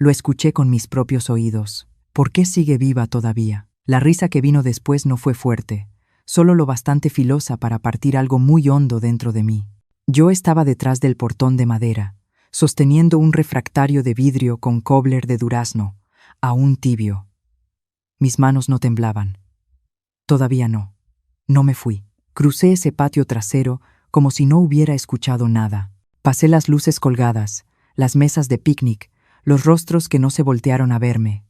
Lo escuché con mis propios oídos. ¿Por qué sigue viva todavía? La risa que vino después no fue fuerte, solo lo bastante filosa para partir algo muy hondo dentro de mí. Yo estaba detrás del portón de madera, sosteniendo un refractario de vidrio con cobbler de durazno, aún tibio. Mis manos no temblaban. Todavía no. No me fui. Crucé ese patio trasero como si no hubiera escuchado nada. Pasé las luces colgadas, las mesas de picnic, los rostros que no se voltearon a verme.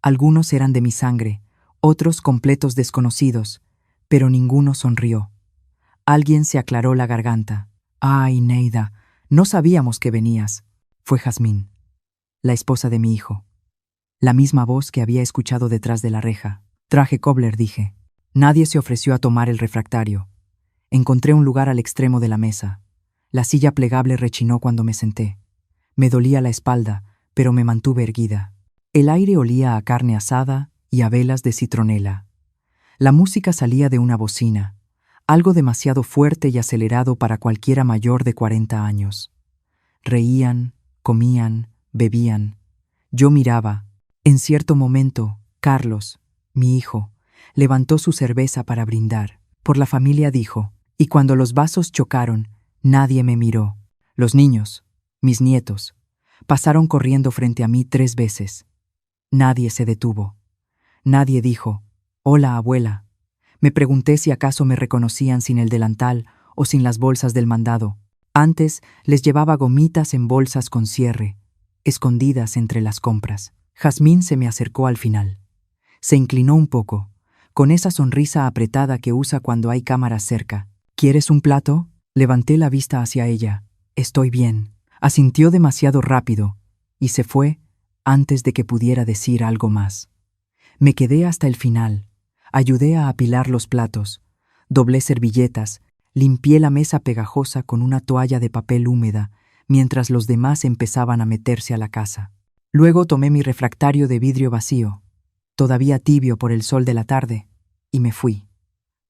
Algunos eran de mi sangre, otros completos desconocidos, pero ninguno sonrió. Alguien se aclaró la garganta. «Ay, Neida, no sabíamos que venías». Fue Jazmín, la esposa de mi hijo. La misma voz que había escuchado detrás de la reja. «Traje cobbler», dije. Nadie se ofreció a tomar el refractario. Encontré un lugar al extremo de la mesa. La silla plegable rechinó cuando me senté. Me dolía la espalda, pero me mantuve erguida. El aire olía a carne asada y a velas de citronela. La música salía de una bocina, algo demasiado fuerte y acelerado para cualquiera mayor de 40 años. Reían, comían, bebían. Yo miraba. En cierto momento, Carlos, mi hijo, levantó su cerveza para brindar. Por la familia dijo, y cuando los vasos chocaron, nadie me miró. Los niños, mis nietos, pasaron corriendo frente a mí 3 veces. Nadie se detuvo. Nadie dijo, «Hola, abuela». Me pregunté si acaso me reconocían sin el delantal o sin las bolsas del mandado. Antes les llevaba gomitas en bolsas con cierre, escondidas entre las compras. Jazmín se me acercó al final. Se inclinó un poco, con esa sonrisa apretada que usa cuando hay cámaras cerca. «¿Quieres un plato?» Levanté la vista hacia ella. «Estoy bien». Asintió demasiado rápido y se fue antes de que pudiera decir algo más. Me quedé hasta el final. Ayudé a apilar los platos, doblé servilletas, limpié la mesa pegajosa con una toalla de papel húmeda, mientras los demás empezaban a meterse a la casa. Luego tomé mi refractario de vidrio vacío, todavía tibio por el sol de la tarde, y me fui.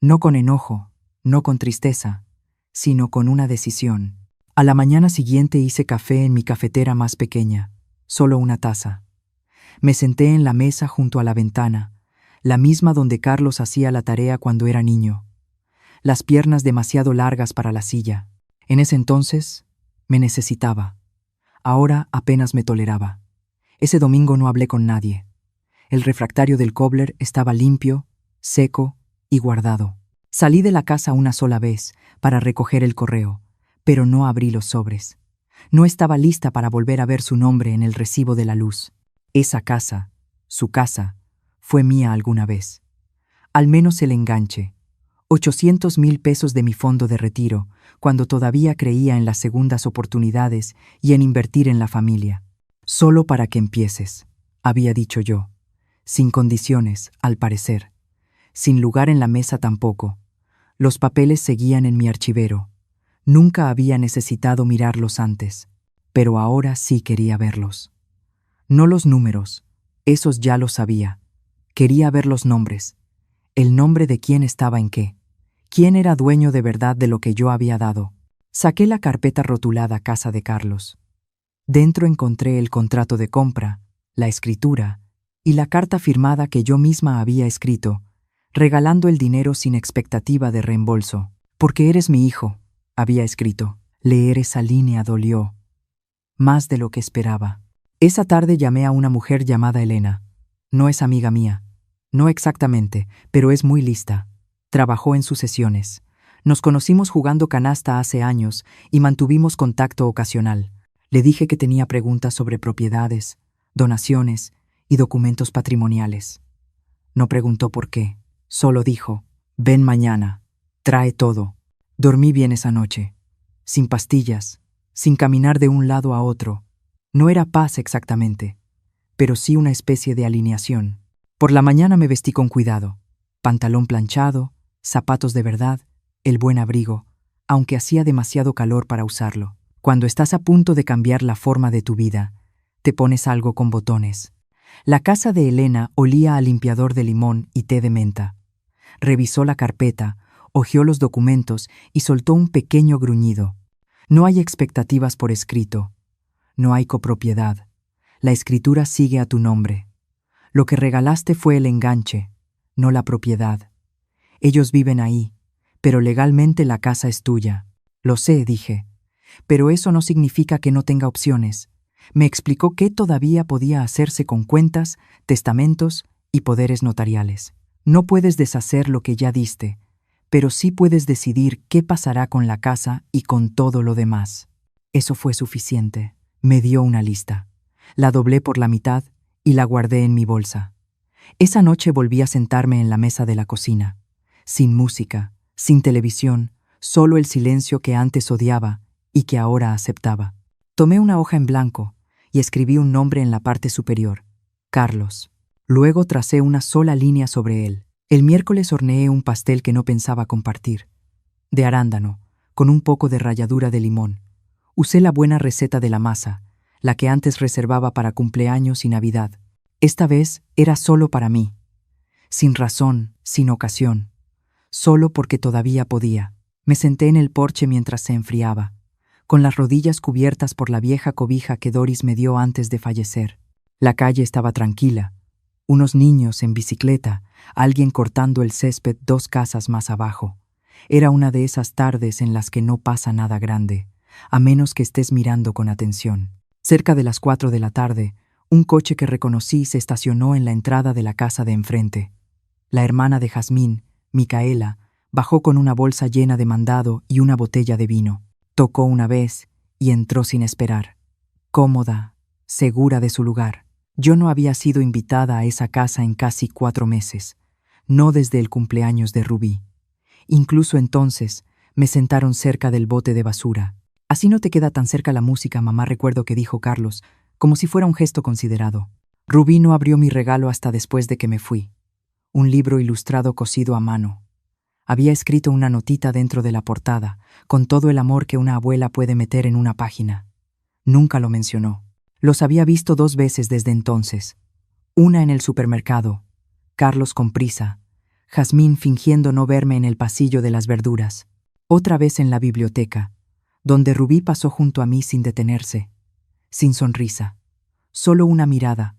No con enojo, no con tristeza, sino con una decisión. A la mañana siguiente hice café en mi cafetera más pequeña, solo una taza. Me senté en la mesa junto a la ventana, la misma donde Carlos hacía la tarea cuando era niño. Las piernas demasiado largas para la silla. En ese entonces, me necesitaba. Ahora apenas me toleraba. Ese domingo no hablé con nadie. El refractario del cobbler estaba limpio, seco y guardado. Salí de la casa una sola vez para recoger el correo, pero no abrí los sobres. No estaba lista para volver a ver su nombre en el recibo de la luz. Esa casa, su casa, fue mía alguna vez. Al menos el enganche. 800,000 pesos de mi fondo de retiro, cuando todavía creía en las segundas oportunidades y en invertir en la familia. Solo para que empieces, había dicho yo. Sin condiciones, al parecer. Sin lugar en la mesa tampoco. Los papeles seguían en mi archivero. Nunca había necesitado mirarlos antes, pero ahora sí quería verlos. No los números, esos ya los sabía. Quería ver los nombres, el nombre de quién estaba en qué, quién era dueño de verdad de lo que yo había dado. Saqué la carpeta rotulada Casa de Carlos. Dentro encontré el contrato de compra, la escritura y la carta firmada que yo misma había escrito, regalando el dinero sin expectativa de reembolso. «Porque eres mi hijo», había escrito. Leer esa línea dolió, más de lo que esperaba. Esa tarde llamé a una mujer llamada Elena. No es amiga mía. No exactamente, pero es muy lista. Trabajó en sucesiones. Nos conocimos jugando canasta hace años y mantuvimos contacto ocasional. Le dije que tenía preguntas sobre propiedades, donaciones y documentos patrimoniales. No preguntó por qué, solo dijo, «Ven mañana, trae todo». Dormí bien esa noche, sin pastillas, sin caminar de un lado a otro. No era paz exactamente, pero sí una especie de alineación. Por la mañana me vestí con cuidado. Pantalón planchado, zapatos de verdad, el buen abrigo, aunque hacía demasiado calor para usarlo. Cuando estás a punto de cambiar la forma de tu vida, te pones algo con botones. La casa de Elena olía a limpiador de limón y té de menta. Revisó la carpeta, hojeó los documentos y soltó un pequeño gruñido. No hay expectativas por escrito. No hay copropiedad. La escritura sigue a tu nombre. Lo que regalaste fue el enganche, no la propiedad. Ellos viven ahí, pero legalmente la casa es tuya. Lo sé, dije. Pero eso no significa que no tenga opciones. Me explicó qué todavía podía hacerse con cuentas, testamentos y poderes notariales. No puedes deshacer lo que ya diste, pero sí puedes decidir qué pasará con la casa y con todo lo demás. Eso fue suficiente. Me dio una lista. La doblé por la mitad y la guardé en mi bolsa. Esa noche volví a sentarme en la mesa de la cocina. Sin música, sin televisión, solo el silencio que antes odiaba y que ahora aceptaba. Tomé una hoja en blanco y escribí un nombre en la parte superior, Carlos. Luego tracé una sola línea sobre él. El miércoles horneé un pastel que no pensaba compartir, de arándano, con un poco de ralladura de limón. Usé la buena receta de la masa, la que antes reservaba para cumpleaños y Navidad. Esta vez era solo para mí, sin razón, sin ocasión, solo porque todavía podía. Me senté en el porche mientras se enfriaba, con las rodillas cubiertas por la vieja cobija que Doris me dio antes de fallecer. La calle estaba tranquila. Unos niños en bicicleta, alguien cortando el césped 2 casas más abajo. Era una de esas tardes en las que no pasa nada grande, a menos que estés mirando con atención. Cerca de las 4 de la tarde, un coche que reconocí se estacionó en la entrada de la casa de enfrente. La hermana de Jazmín, Micaela, bajó con una bolsa llena de mandado y una botella de vino. Tocó una vez y entró sin esperar. Cómoda, segura de su lugar. Yo no había sido invitada a esa casa en casi 4 meses, no desde el cumpleaños de Rubí. Incluso entonces, me sentaron cerca del bote de basura. Así no te queda tan cerca la música, mamá, recuerdo que dijo Carlos, como si fuera un gesto considerado. Rubí no abrió mi regalo hasta después de que me fui. Un libro ilustrado cosido a mano. Había escrito una notita dentro de la portada, con todo el amor que una abuela puede meter en una página. Nunca lo mencionó. Los había visto 2 veces desde entonces. Una en el supermercado, Carlos con prisa, Jazmín fingiendo no verme en el pasillo de las verduras. Otra vez en la biblioteca, donde Rubí pasó junto a mí sin detenerse, sin sonrisa, solo una mirada,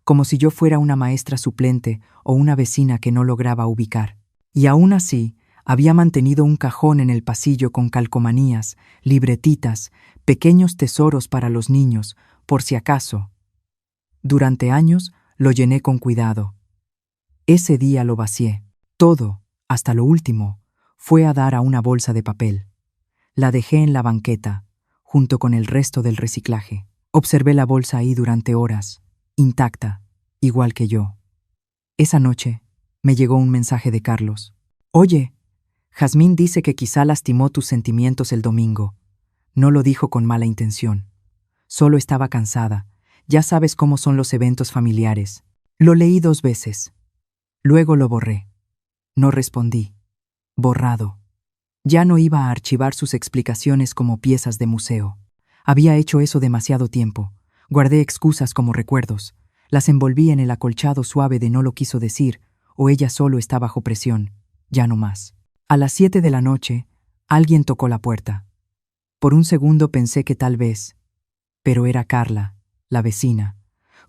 como si yo fuera una maestra suplente o una vecina que no lograba ubicar. Y aún así, había mantenido un cajón en el pasillo con calcomanías, libretitas, pequeños tesoros para los niños, por si acaso. Durante años lo llené con cuidado. Ese día lo vacié. Todo, hasta lo último, fue a dar a una bolsa de papel. La dejé en la banqueta, junto con el resto del reciclaje. Observé la bolsa ahí durante horas, intacta, igual que yo. Esa noche me llegó un mensaje de Carlos. Oye, Jazmín dice que quizá lastimó tus sentimientos el domingo. No lo dijo con mala intención. Solo estaba cansada. Ya sabes cómo son los eventos familiares. Lo leí 2 veces. Luego lo borré. No respondí. Borrado. Ya no iba a archivar sus explicaciones como piezas de museo. Había hecho eso demasiado tiempo. Guardé excusas como recuerdos. Las envolví en el acolchado suave de no lo quiso decir, o ella solo está bajo presión. Ya no más. A las 7 de la noche, alguien tocó la puerta. Por un segundo pensé que tal vez, pero era Carla, la vecina,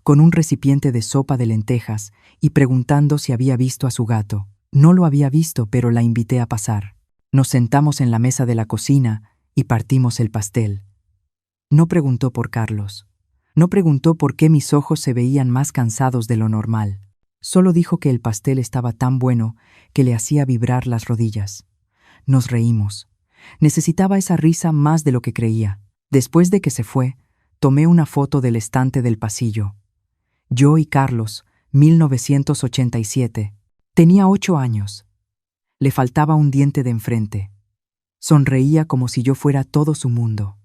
con un recipiente de sopa de lentejas y preguntando si había visto a su gato. No lo había visto, pero la invité a pasar. Nos sentamos en la mesa de la cocina y partimos el pastel. No preguntó por Carlos. No preguntó por qué mis ojos se veían más cansados de lo normal. Solo dijo que el pastel estaba tan bueno que le hacía vibrar las rodillas. Nos reímos. Necesitaba esa risa más de lo que creía. Después de que se fue, tomé una foto del estante del pasillo. Yo y Carlos, 1987. Tenía 8 años. Le faltaba un diente de enfrente. Sonreía como si yo fuera todo su mundo.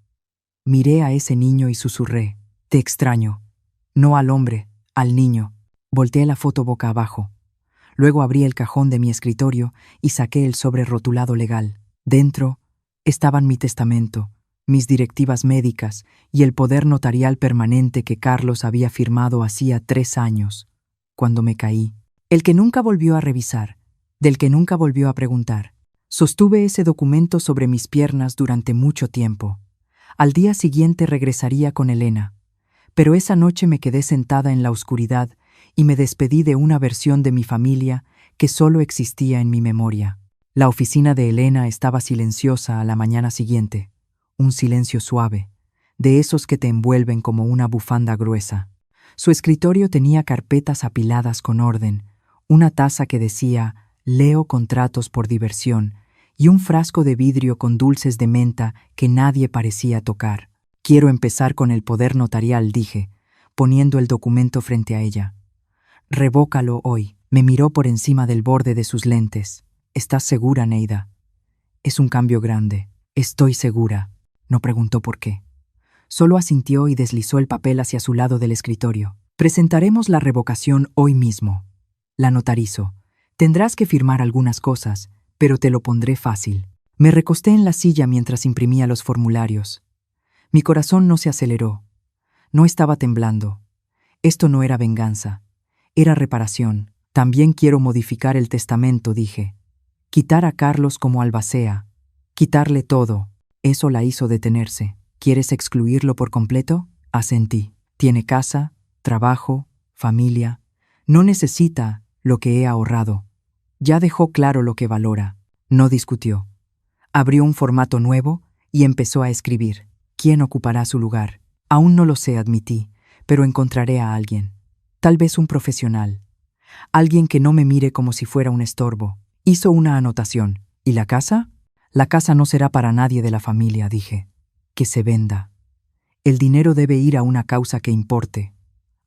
Miré a ese niño y susurré: te extraño. No al hombre, al niño. Volteé la foto boca abajo. Luego abrí el cajón de mi escritorio y saqué el sobre rotulado legal. Dentro estaban mi testamento, mis directivas médicas y el poder notarial permanente que Carlos había firmado hacía 3 años, cuando me caí. El que nunca volvió a revisar, del que nunca volvió a preguntar. Sostuve ese documento sobre mis piernas durante mucho tiempo. Al día siguiente regresaría con Elena, Pero esa noche me quedé sentada en la oscuridad y me despedí de una versión de mi familia que solo existía en mi memoria. La oficina de Elena estaba silenciosa a la mañana siguiente, un silencio suave, de esos que te envuelven como una bufanda gruesa. Su escritorio tenía carpetas apiladas con orden, una taza que decía «Leo contratos por diversión» y un frasco de vidrio con dulces de menta que nadie parecía tocar. «Quiero empezar con el poder notarial», dije, poniendo el documento frente a ella. «Revócalo hoy». Me miró por encima del borde de sus lentes. «¿Estás segura, Neida?» «Es un cambio grande». «Estoy segura». No preguntó por qué. Solo asintió y deslizó el papel hacia su lado del escritorio. «Presentaremos la revocación hoy mismo. La notarizo. Tendrás que firmar algunas cosas, pero te lo pondré fácil». Me recosté en la silla mientras imprimía los formularios. Mi corazón no se aceleró. No estaba temblando. Esto no era venganza. Era reparación. «También quiero modificar el testamento», dije. «Quitar a Carlos como albacea. Quitarle todo». Eso la hizo detenerse. «¿Quieres excluirlo por completo?» Asentí. «Tiene casa, trabajo, familia. No necesita lo que he ahorrado. Ya dejó claro lo que valora». No discutió. Abrió un formato nuevo y empezó a escribir. «¿Quién ocupará su lugar?» «Aún no lo sé», admití, «pero encontraré a alguien. Tal vez un profesional. Alguien que no me mire como si fuera un estorbo». Hizo una anotación. «¿Y la casa?» «La casa no será para nadie de la familia», dije. «Que se venda. El dinero debe ir a una causa que importe».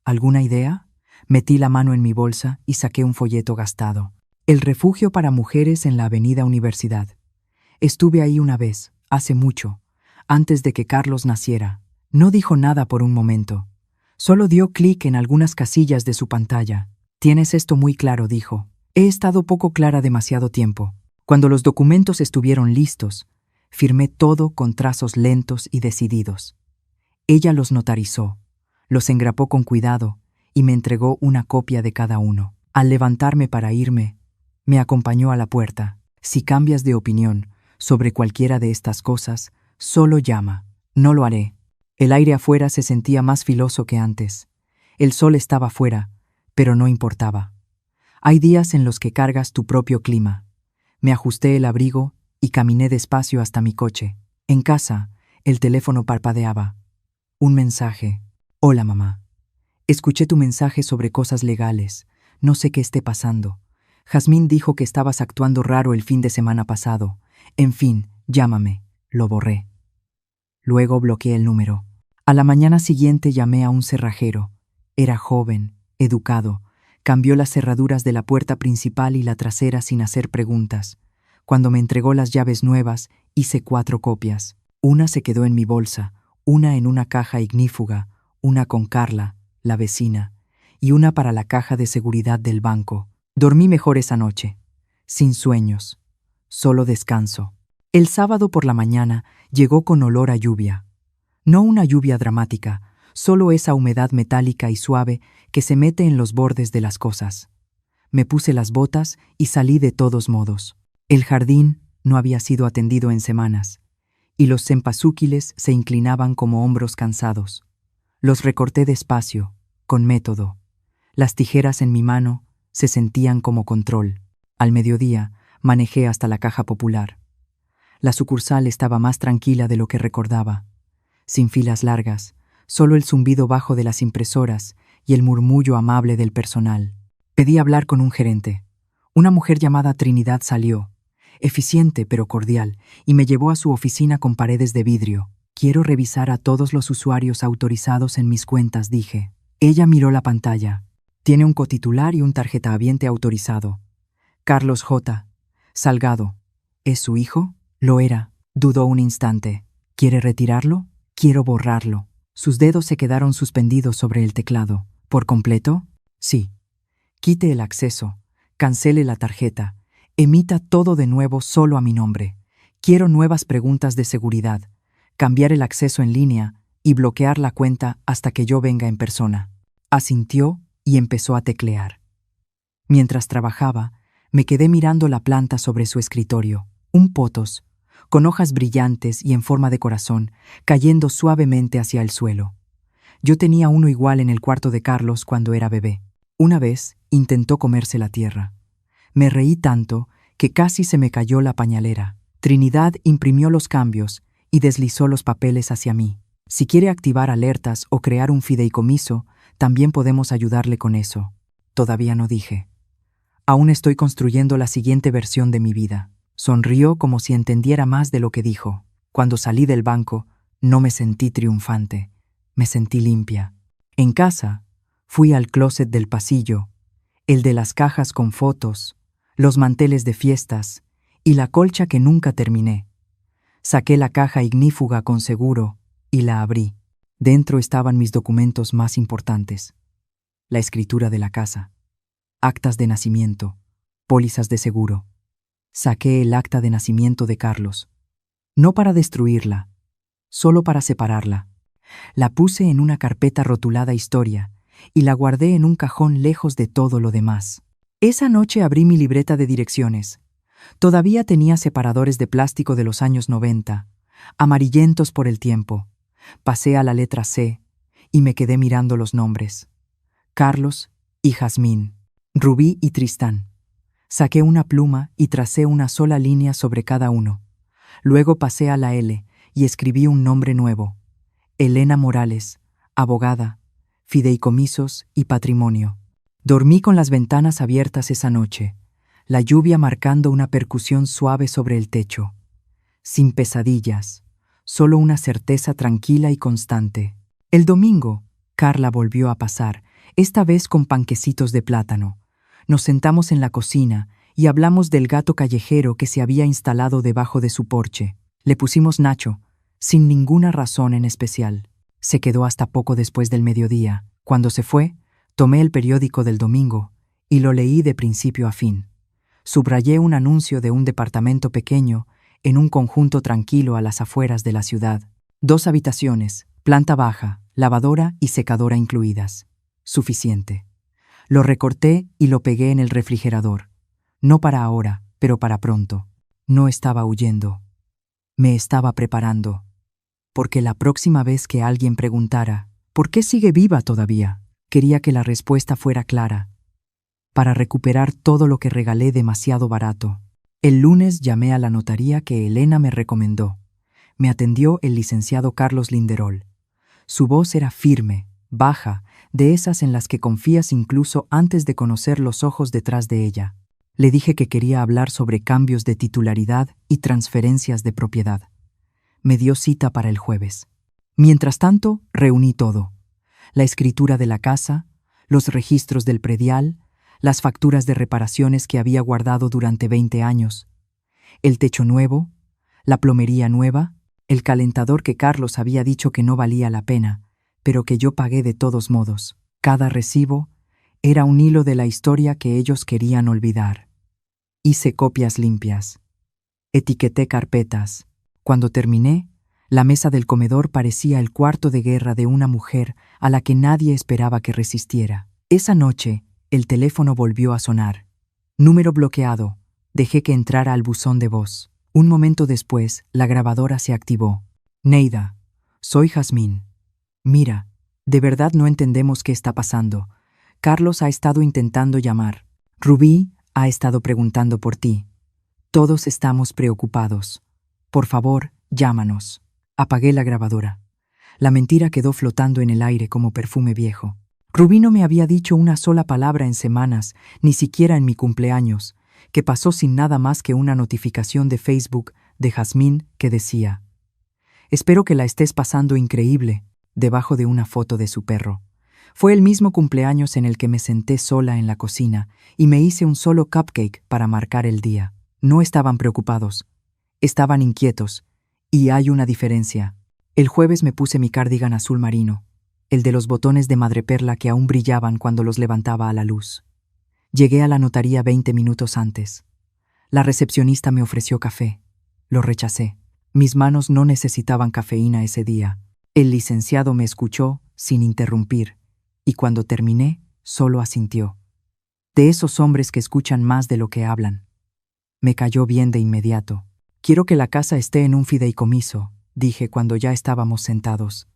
«¿Alguna idea?» Metí la mano en mi bolsa y saqué un folleto gastado. «El refugio para mujeres en la Avenida Universidad. Estuve ahí una vez, hace mucho, antes de que Carlos naciera». No dijo nada por un momento. Solo dio clic en algunas casillas de su pantalla. «Tienes esto muy claro», dijo. «He estado poco clara demasiado tiempo». Cuando los documentos estuvieron listos, firmé todo con trazos lentos y decididos. Ella los notarizó, los engrapó con cuidado y me entregó una copia de cada uno. Al levantarme para irme, me acompañó a la puerta. «Si cambias de opinión sobre cualquiera de estas cosas, solo llama». «No lo haré». El aire afuera se sentía más filoso que antes. El sol estaba fuera, pero no importaba. Hay días en los que cargas tu propio clima. Me ajusté el abrigo y caminé despacio hasta mi coche. En casa, el teléfono parpadeaba. Un mensaje. «Hola, mamá. Escuché tu mensaje sobre cosas legales. No sé qué esté pasando. Jazmín dijo que estabas actuando raro el fin de semana pasado. En fin, llámame». Lo borré. Luego bloqueé el número. A la mañana siguiente llamé a un cerrajero. Era joven, educado. Cambió las cerraduras de la puerta principal y la trasera sin hacer preguntas. Cuando me entregó las llaves nuevas, hice 4 copias. Una se quedó en mi bolsa, una en una caja ignífuga, una con Carla, la vecina, y una para la caja de seguridad del banco. Dormí mejor esa noche. Sin sueños. Solo descanso. El sábado por la mañana llegó con olor a lluvia. No una lluvia dramática, solo esa humedad metálica y suave que se mete en los bordes de las cosas. Me puse las botas y salí de todos modos. El jardín no había sido atendido en semanas, y los cempasúquiles se inclinaban como hombros cansados. Los recorté despacio, con método. Las tijeras en mi mano se sentían como control. Al mediodía manejé hasta la Caja Popular. La sucursal estaba más tranquila de lo que recordaba. Sin filas largas, solo el zumbido bajo de las impresoras y el murmullo amable del personal. Pedí hablar con un gerente. Una mujer llamada Trinidad salió, eficiente pero cordial, y me llevó a su oficina con paredes de vidrio. «Quiero revisar a todos los usuarios autorizados en mis cuentas», dije. Ella miró la pantalla. «Tiene un cotitular y un tarjetahabiente autorizado. Carlos J. Salgado. ¿Es su hijo?» «Lo era». Dudó un instante. «¿Quiere retirarlo?» «Quiero borrarlo». Sus dedos se quedaron suspendidos sobre el teclado. «¿Por completo?» «Sí». «Quite el acceso. Cancele la tarjeta. Emita todo de nuevo solo a mi nombre. Quiero nuevas preguntas de seguridad. Cambiar el acceso en línea y bloquear la cuenta hasta que yo venga en persona». Asintió y empezó a teclear. Mientras trabajaba, me quedé mirando la planta sobre su escritorio. Un potos, con hojas brillantes y en forma de corazón, cayendo suavemente hacia el suelo. Yo tenía uno igual en el cuarto de Carlos cuando era bebé. Una vez intentó comerse la tierra. Me reí tanto que casi se me cayó la pañalera. Trinidad imprimió los cambios y deslizó los papeles hacia mí. Si quiere activar alertas o crear un fideicomiso, también podemos ayudarle con eso. Todavía no dije. Aún estoy construyendo la siguiente versión de mi vida. Sonrió como si entendiera más de lo que dijo. Cuando salí del banco, no me sentí triunfante. Me sentí limpia. En casa, fui al closet del pasillo, el de las cajas con fotos, los manteles de fiestas y la colcha que nunca terminé. Saqué la caja ignífuga con seguro y la abrí. Dentro estaban mis documentos más importantes. La escritura de la casa, actas de nacimiento, pólizas de seguro. Saqué el acta de nacimiento de Carlos. No para destruirla, solo para separarla. La puse en una carpeta rotulada Historia y la guardé en un cajón lejos de todo lo demás. Esa noche abrí mi libreta de direcciones. Todavía tenía separadores de plástico de los años 90, amarillentos por el tiempo. Pasé a la letra C y me quedé mirando los nombres. Carlos y Jazmín, Rubí y Tristán. Saqué una pluma y tracé una sola línea sobre cada uno. Luego pasé a la L y escribí un nombre nuevo. Elena Morales, abogada, fideicomisos y patrimonio. Dormí con las ventanas abiertas esa noche, la lluvia marcando una percusión suave sobre el techo. Sin pesadillas, solo una certeza tranquila y constante. El domingo, Carla volvió a pasar, esta vez con panquecitos de plátano. Nos sentamos en la cocina y hablamos del gato callejero que se había instalado debajo de su porche. Le pusimos Nacho, sin ninguna razón en especial. Se quedó hasta poco después del mediodía. Cuando se fue, tomé el periódico del domingo y lo leí de principio a fin. Subrayé un anuncio de un departamento pequeño en un conjunto tranquilo a las afueras de la ciudad. 2 habitaciones, planta baja, lavadora y secadora incluidas. Suficiente. Lo recorté y lo pegué en el refrigerador. No para ahora, pero para pronto. No estaba huyendo. Me estaba preparando. Porque la próxima vez que alguien preguntara, ¿por qué sigue viva todavía?, quería que la respuesta fuera clara. Para recuperar todo lo que regalé demasiado barato. El lunes llamé a la notaría que Elena me recomendó. Me atendió el licenciado Carlos Linderol. Su voz era firme, baja, de esas en las que confías incluso antes de conocer los ojos detrás de ella. Le dije que quería hablar sobre cambios de titularidad y transferencias de propiedad. Me dio cita para el jueves. Mientras tanto, reuní todo. La escritura de la casa, los registros del predial, las facturas de reparaciones que había guardado durante 20 años, el techo nuevo, la plomería nueva, el calentador que Carlos había dicho que no valía la pena, pero que yo pagué de todos modos. Cada recibo era un hilo de la historia que ellos querían olvidar. Hice copias limpias. Etiqueté carpetas. Cuando terminé, la mesa del comedor parecía el cuarto de guerra de una mujer a la que nadie esperaba que resistiera. Esa noche, el teléfono volvió a sonar. Número bloqueado. Dejé que entrara al buzón de voz. Un momento después, la grabadora se activó. Neida, soy Jazmín. Mira, de verdad no entendemos qué está pasando. Carlos ha estado intentando llamar. Rubí ha estado preguntando por ti. Todos estamos preocupados. Por favor, llámanos. Apagué la grabadora. La mentira quedó flotando en el aire como perfume viejo. Rubí no me había dicho una sola palabra en semanas, ni siquiera en mi cumpleaños, que pasó sin nada más que una notificación de Facebook de Jazmín que decía: «Espero que la estés pasando increíble», debajo de una foto de su perro. Fue el mismo cumpleaños en el que me senté sola en la cocina y me hice un solo cupcake para marcar el día. No estaban preocupados, estaban inquietos, y hay una diferencia. El jueves me puse mi cardigan azul marino, el de los botones de madreperla que aún brillaban cuando los levantaba a la luz. Llegué a la notaría 20 minutos antes. La recepcionista me ofreció café. Lo rechacé. Mis manos no necesitaban cafeína ese día. El licenciado me escuchó sin interrumpir, y cuando terminé, solo asintió. De esos hombres que escuchan más de lo que hablan. Me cayó bien de inmediato. Quiero que la casa esté en un fideicomiso, dije cuando ya estábamos sentados.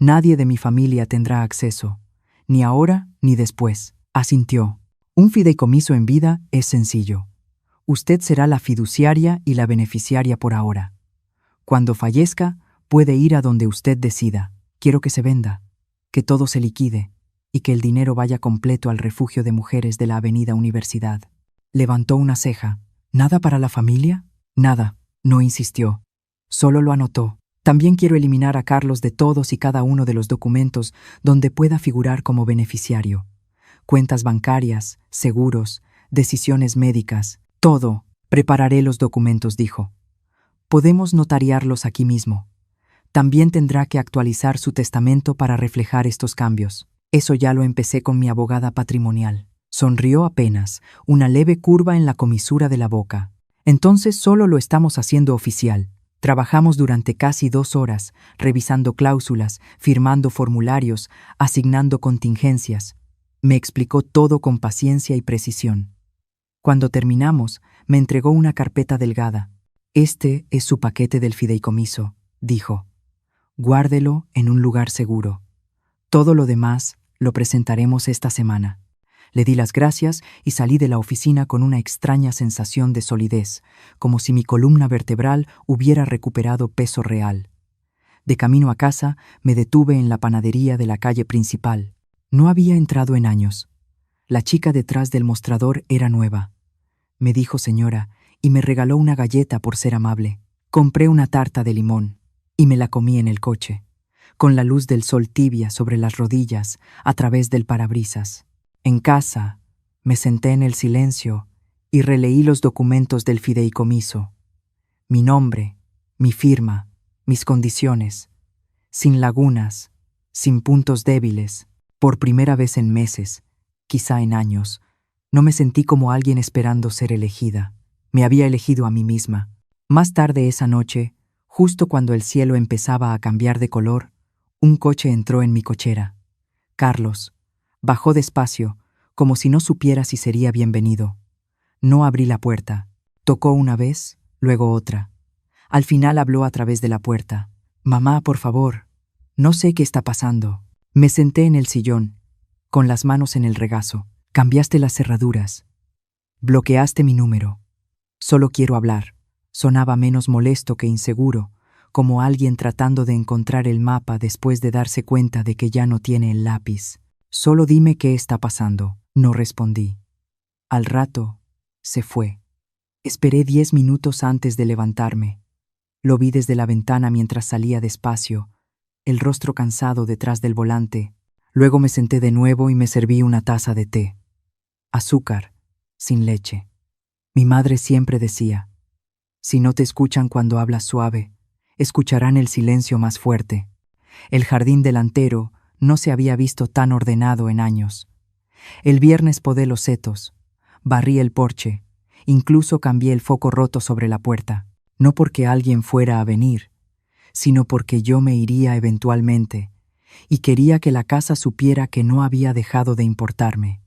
Nadie de mi familia tendrá acceso, ni ahora ni después. Asintió. Un fideicomiso en vida es sencillo. Usted será la fiduciaria y la beneficiaria por ahora. Cuando fallezca, puede ir a donde usted decida. Quiero que se venda, que todo se liquide y que el dinero vaya completo al refugio de mujeres de la Avenida Universidad. Levantó una ceja. ¿Nada para la familia? Nada, no insistió. Solo lo anotó. También quiero eliminar a Carlos de todos y cada uno de los documentos donde pueda figurar como beneficiario. Cuentas bancarias, seguros, decisiones médicas, todo. Prepararé los documentos, dijo. Podemos notariarlos aquí mismo. También tendrá que actualizar su testamento para reflejar estos cambios. Eso ya lo empecé con mi abogada patrimonial. Sonrió apenas, una leve curva en la comisura de la boca. Entonces solo lo estamos haciendo oficial. Trabajamos durante casi 2 horas, revisando cláusulas, firmando formularios, asignando contingencias. Me explicó todo con paciencia y precisión. Cuando terminamos, me entregó una carpeta delgada. Este es su paquete del fideicomiso, dijo. Guárdelo en un lugar seguro. Todo lo demás lo presentaremos esta semana. Le di las gracias y salí de la oficina con una extraña sensación de solidez, como si mi columna vertebral hubiera recuperado peso real. De camino a casa, me detuve en la panadería de la calle principal. No había entrado en años. La chica detrás del mostrador era nueva. Me dijo señora y me regaló una galleta por ser amable. Compré una tarta de limón y me la comí en el coche, con la luz del sol tibia sobre las rodillas a través del parabrisas. En casa, me senté en el silencio y releí los documentos del fideicomiso. Mi nombre, mi firma, mis condiciones, sin lagunas, sin puntos débiles. Por primera vez en meses, quizá en años, no me sentí como alguien esperando ser elegida. Me había elegido a mí misma. Más tarde esa noche, justo cuando el cielo empezaba a cambiar de color, un coche entró en mi cochera. Carlos bajó despacio, como si no supiera si sería bienvenido. No abrí la puerta. Tocó una vez, luego otra. Al final habló a través de la puerta. «Mamá, por favor, no sé qué está pasando». Me senté en el sillón, con las manos en el regazo. «Cambiaste las cerraduras. Bloqueaste mi número. Solo quiero hablar». Sonaba menos molesto que inseguro, como alguien tratando de encontrar el mapa después de darse cuenta de que ya no tiene el lápiz. «Solo dime qué está pasando». No respondí. Al rato, se fue. Esperé 10 minutos antes de levantarme. Lo vi desde la ventana mientras salía despacio, el rostro cansado detrás del volante. Luego me senté de nuevo y me serví una taza de té. Azúcar, sin leche. Mi madre siempre decía, si no te escuchan cuando hablas suave, escucharán el silencio más fuerte. El jardín delantero no se había visto tan ordenado en años. El viernes podé los setos, barrí el porche, incluso cambié el foco roto sobre la puerta, no porque alguien fuera a venir, sino porque yo me iría eventualmente, y quería que la casa supiera que no había dejado de importarme.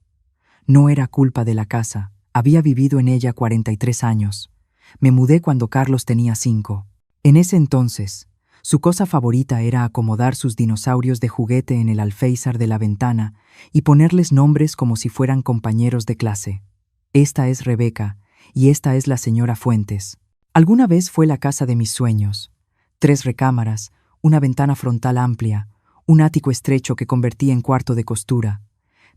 No era culpa de la casa, había vivido en ella 43 años. Me mudé cuando Carlos tenía 5. En ese entonces, su cosa favorita era acomodar sus dinosaurios de juguete en el alféizar de la ventana y ponerles nombres como si fueran compañeros de clase. Esta es Rebeca y esta es la señora Fuentes. Alguna vez fue la casa de mis sueños. 3 recámaras, una ventana frontal amplia, un ático estrecho que convertí en cuarto de costura.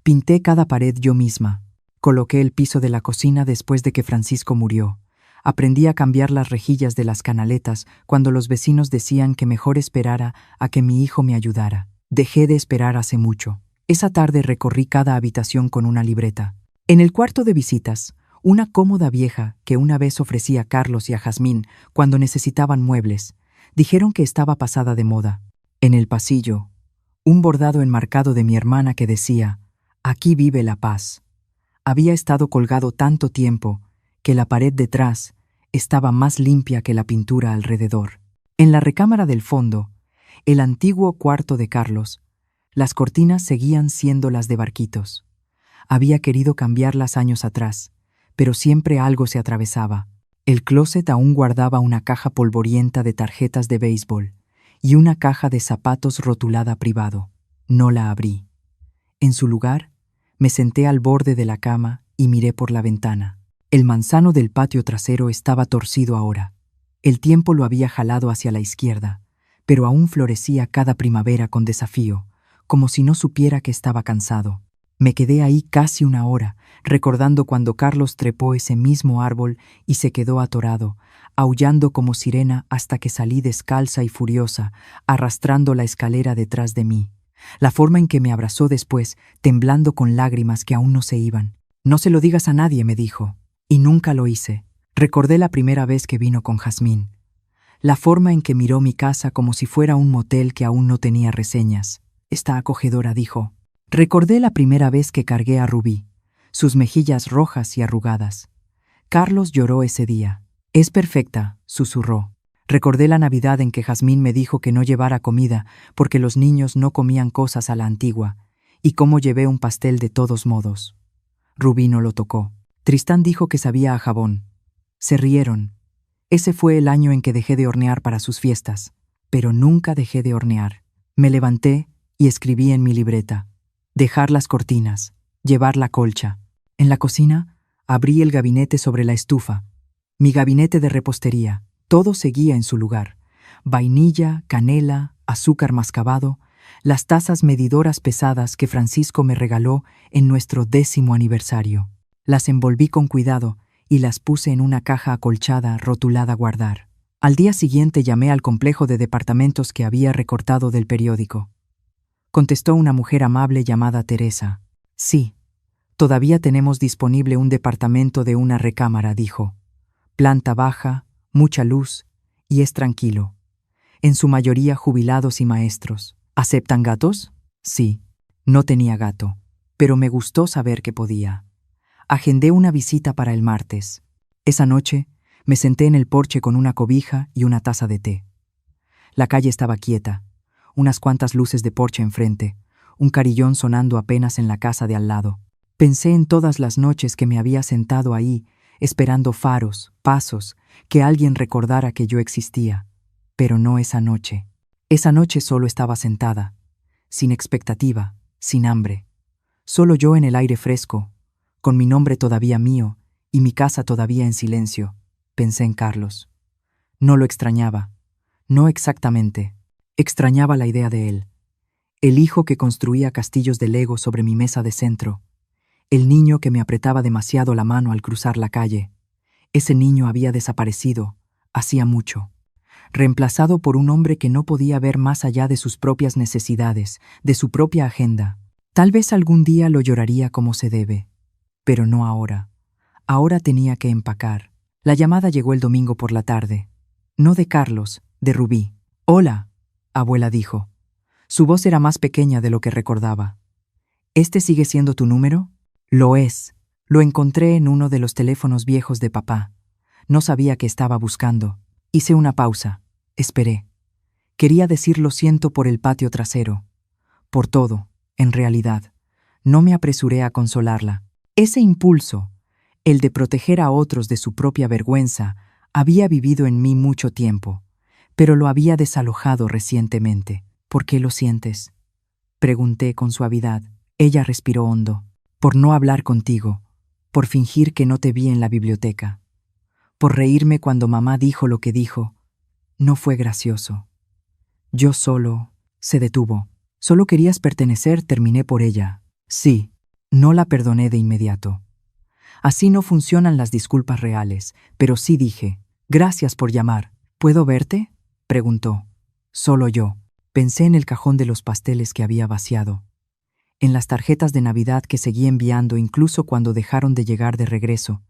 Pinté cada pared yo misma. Coloqué el piso de la cocina después de que Francisco murió. Aprendí a cambiar las rejillas de las canaletas cuando los vecinos decían que mejor esperara a que mi hijo me ayudara. Dejé de esperar hace mucho. Esa tarde recorrí cada habitación con una libreta. En el cuarto de visitas, una cómoda vieja que una vez ofrecí a Carlos y a Jazmín cuando necesitaban muebles, dijeron que estaba pasada de moda. En el pasillo, un bordado enmarcado de mi hermana que decía, «Aquí vive la paz». Había estado colgado tanto tiempo que la pared detrás estaba más limpia que la pintura alrededor. En la recámara del fondo, el antiguo cuarto de Carlos, las cortinas seguían siendo las de Barquitos. Había querido cambiarlas años atrás, pero siempre algo se atravesaba. El closet aún guardaba una caja polvorienta de tarjetas de béisbol, y una caja de zapatos rotulada privado. No la abrí. En su lugar, me senté al borde de la cama y miré por la ventana. El manzano del patio trasero estaba torcido ahora. El tiempo lo había jalado hacia la izquierda, pero aún florecía cada primavera con desafío, como si no supiera que estaba cansado. Me quedé ahí casi una hora, recordando cuando Carlos trepó ese mismo árbol y se quedó atorado, aullando como sirena hasta que salí descalza y furiosa, arrastrando la escalera detrás de mí. La forma en que me abrazó después, temblando con lágrimas que aún no se iban. «No se lo digas a nadie», me dijo. Y nunca lo hice. Recordé la primera vez que vino con Jazmín. La forma en que miró mi casa como si fuera un motel que aún no tenía reseñas. «Está acogedora», dijo. Recordé la primera vez que cargué a Rubí, sus mejillas rojas y arrugadas. Carlos lloró ese día. «Es perfecta», susurró. Recordé la Navidad en que Jazmín me dijo que no llevara comida porque los niños no comían cosas a la antigua, y cómo llevé un pastel de todos modos. Rubí no lo tocó. Tristán dijo que sabía a jabón. Se rieron. Ese fue el año en que dejé de hornear para sus fiestas, pero nunca dejé de hornear. Me levanté y escribí en mi libreta: dejar las cortinas, llevar la colcha. En la cocina, abrí el gabinete sobre la estufa. Mi gabinete de repostería. Todo seguía en su lugar. Vainilla, canela, azúcar mascabado, las tazas medidoras pesadas que Francisco me regaló en nuestro 10º aniversario. Las envolví con cuidado y las puse en una caja acolchada rotulada guardar. Al día siguiente llamé al complejo de departamentos que había recortado del periódico. Contestó una mujer amable llamada Teresa. «Sí, todavía tenemos disponible un departamento de una recámara», dijo. «Planta baja, mucha luz, y es tranquilo. En su mayoría jubilados y maestros. ¿Aceptan gatos?» Sí. No tenía gato, pero me gustó saber que podía. Agendé una visita para el martes. Esa noche me senté en el porche con una cobija y una taza de té. La calle estaba quieta, unas cuantas luces de porche enfrente, un carillón sonando apenas en la casa de al lado. Pensé en todas las noches que me había sentado ahí, esperando faros, pasos, que alguien recordara que yo existía. Pero no esa noche. Esa noche solo estaba sentada, sin expectativa, sin hambre. Solo yo en el aire fresco, con mi nombre todavía mío y mi casa todavía en silencio. Pensé en Carlos. No lo extrañaba. No exactamente. Extrañaba la idea de él. El hijo que construía castillos de Lego sobre mi mesa de centro. El niño que me apretaba demasiado la mano al cruzar la calle. Ese niño había desaparecido, hacía mucho. Reemplazado por un hombre que no podía ver más allá de sus propias necesidades, de su propia agenda. Tal vez algún día lo lloraría como se debe. Pero no ahora. Ahora tenía que empacar. La llamada llegó el domingo por la tarde. No de Carlos, de Rubí. «Hola», abuela dijo. Su voz era más pequeña de lo que recordaba. «¿Este sigue siendo tu número?» «Lo es. Lo encontré en uno de los teléfonos viejos de papá. No sabía que estaba buscando. Hice una pausa. Esperé. Quería decir lo siento por el patio trasero. Por todo, en realidad. No me apresuré a consolarla. Ese impulso, el de proteger a otros de su propia vergüenza, había vivido en mí mucho tiempo, pero lo había desalojado recientemente. «¿Por qué lo sientes?», pregunté con suavidad. Ella respiró hondo. «Por no hablar contigo, por fingir que no te vi en la biblioteca, por reírme cuando mamá dijo lo que dijo. No fue gracioso. Yo solo…» Se detuvo. «Solo querías pertenecer», terminé por ella. Sí, no la perdoné de inmediato. Así no funcionan las disculpas reales, pero sí dije: «Gracias por llamar. ¿Puedo verte?», preguntó. Solo yo. Pensé en el cajón de los pasteles que había vaciado, en las tarjetas de Navidad que seguí enviando incluso cuando dejaron de llegar de regreso,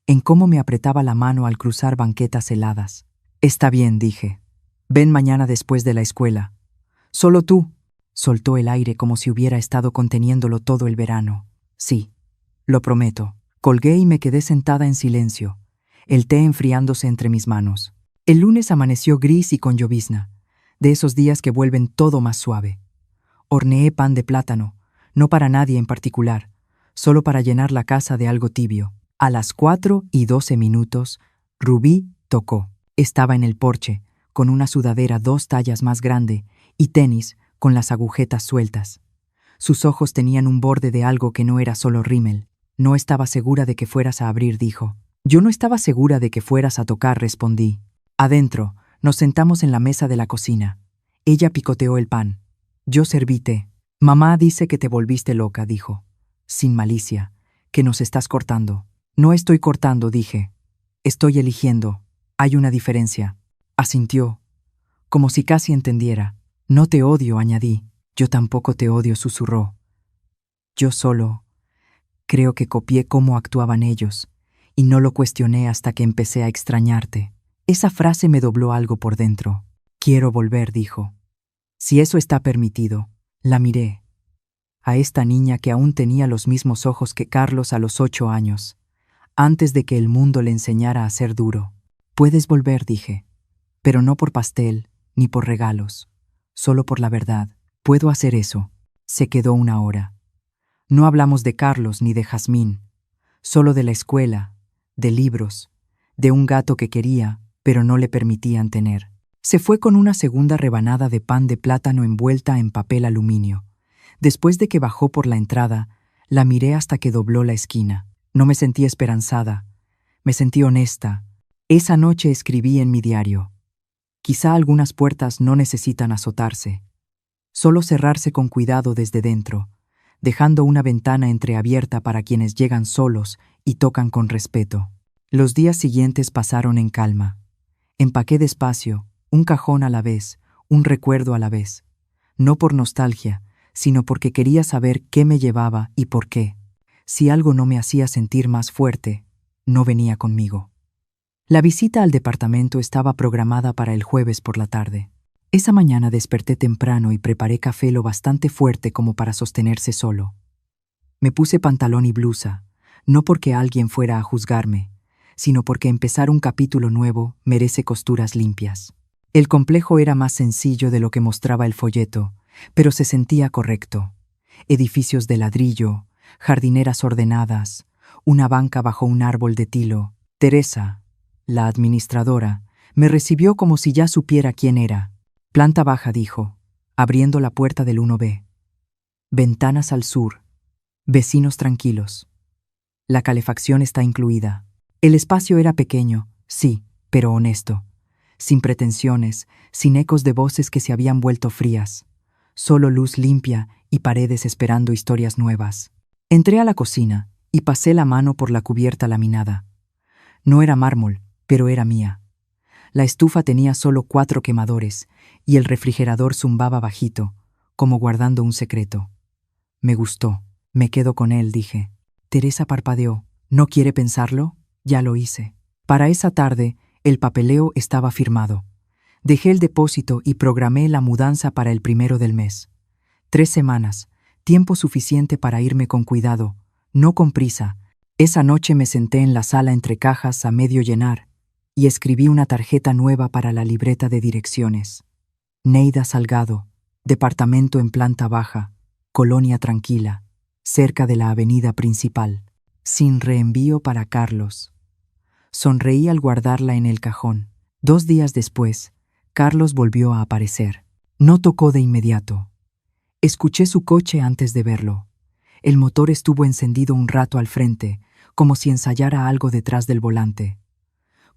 en cómo me apretaba la mano al cruzar banquetas heladas. «Está bien», dije. «Ven mañana después de la escuela». «¿Solo tú?», soltó el aire como si hubiera estado conteniéndolo todo el verano. «Sí, lo prometo». Colgué y me quedé sentada en silencio, el té enfriándose entre mis manos. El lunes amaneció gris y con llovizna, de esos días que vuelven todo más suave. Horneé pan de plátano, no para nadie en particular, solo para llenar la casa de algo tibio. A las 4:12 Rubí tocó. Estaba en el porche, con una sudadera 2 tallas más grande y tenis con las agujetas sueltas. Sus ojos tenían un borde de algo que no era solo rímel. No estaba segura de que fueras a abrir, dijo. Yo no estaba segura de que fueras a tocar, respondí. Adentro, nos sentamos en la mesa de la cocina. Ella picoteó el pan. Yo serví té. Mamá dice que te volviste loca, dijo. Sin malicia, que nos estás cortando. No estoy cortando, dije. Estoy eligiendo. Hay una diferencia. Asintió, como si casi entendiera. No te odio, añadí. Yo tampoco te odio, susurró. Yo solo creo que copié cómo actuaban ellos, y no lo cuestioné hasta que empecé a extrañarte. Esa frase me dobló algo por dentro. Quiero volver, dijo. Si eso está permitido. La miré. A esta niña que aún tenía los mismos ojos que Carlos a los 8 años, antes de que el mundo le enseñara a ser duro. Puedes volver, dije. Pero no por pastel, ni por regalos. Solo por la verdad. Puedo hacer eso. Se quedó una hora. No hablamos de Carlos ni de Jazmín. Solo de la escuela, de libros, de un gato que quería, pero no le permitían tener. Se fue con una segunda rebanada de pan de plátano envuelta en papel aluminio. Después de que bajó por la entrada, la miré hasta que dobló la esquina. No me sentí esperanzada. Me sentí honesta. Esa noche escribí en mi diario. Quizá algunas puertas no necesitan azotarse. Solo cerrarse con cuidado desde dentro, dejando una ventana entreabierta para quienes llegan solos y tocan con respeto. Los días siguientes pasaron en calma. Empaqué despacio, un cajón a la vez, un recuerdo a la vez. No por nostalgia, sino porque quería saber qué me llevaba y por qué. Si algo no me hacía sentir más fuerte, no venía conmigo. La visita al departamento estaba programada para el jueves por la tarde. Esa mañana desperté temprano y preparé café lo bastante fuerte como para sostenerse solo. Me puse pantalón y blusa, no porque alguien fuera a juzgarme, sino porque empezar un capítulo nuevo merece costuras limpias. El complejo era más sencillo de lo que mostraba el folleto, pero se sentía correcto. Edificios de ladrillo, jardineras ordenadas, una banca bajo un árbol de tilo. Teresa, la administradora, me recibió como si ya supiera quién era. Planta baja, dijo, abriendo la puerta del 1B. Ventanas al sur. Vecinos tranquilos. La calefacción está incluida. El espacio era pequeño, sí, pero honesto. Sin pretensiones, sin ecos de voces que se habían vuelto frías. Solo luz limpia y paredes esperando historias nuevas. Entré a la cocina y pasé la mano por la cubierta laminada. No era mármol, pero era mía. La estufa tenía solo 4 quemadores y el refrigerador zumbaba bajito, como guardando un secreto. Me gustó. Me quedo con él, dije. Teresa parpadeó. ¿No quiere pensarlo? Ya lo hice. Para esa tarde, el papeleo estaba firmado. Dejé el depósito y programé la mudanza para el 1 del mes. 3 semanas, tiempo suficiente para irme con cuidado, no con prisa. Esa noche me senté en la sala entre cajas a medio llenar y escribí una tarjeta nueva para la libreta de direcciones. Neida Salgado, departamento en planta baja, colonia tranquila, cerca de la avenida principal, sin reenvío para Carlos. Sonreí al guardarla en el cajón. 2 días después, Carlos volvió a aparecer. No tocó de inmediato. Escuché su coche antes de verlo. El motor estuvo encendido un rato al frente, como si ensayara algo detrás del volante.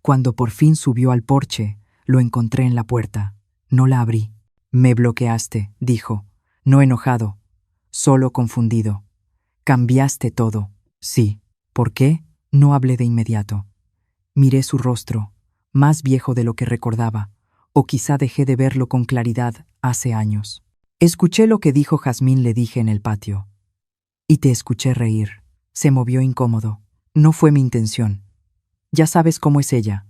Cuando por fin subió al porche, lo encontré en la puerta. No la abrí. Me bloqueaste, dijo, no enojado, solo confundido. Cambiaste todo. Sí. ¿Por qué? No hablé de inmediato. Miré su rostro, más viejo de lo que recordaba, o quizá dejé de verlo con claridad hace años. Escuché lo que dijo Jazmín, le dije en el patio. Y te escuché reír. Se movió incómodo. No fue mi intención. Ya sabes cómo es ella.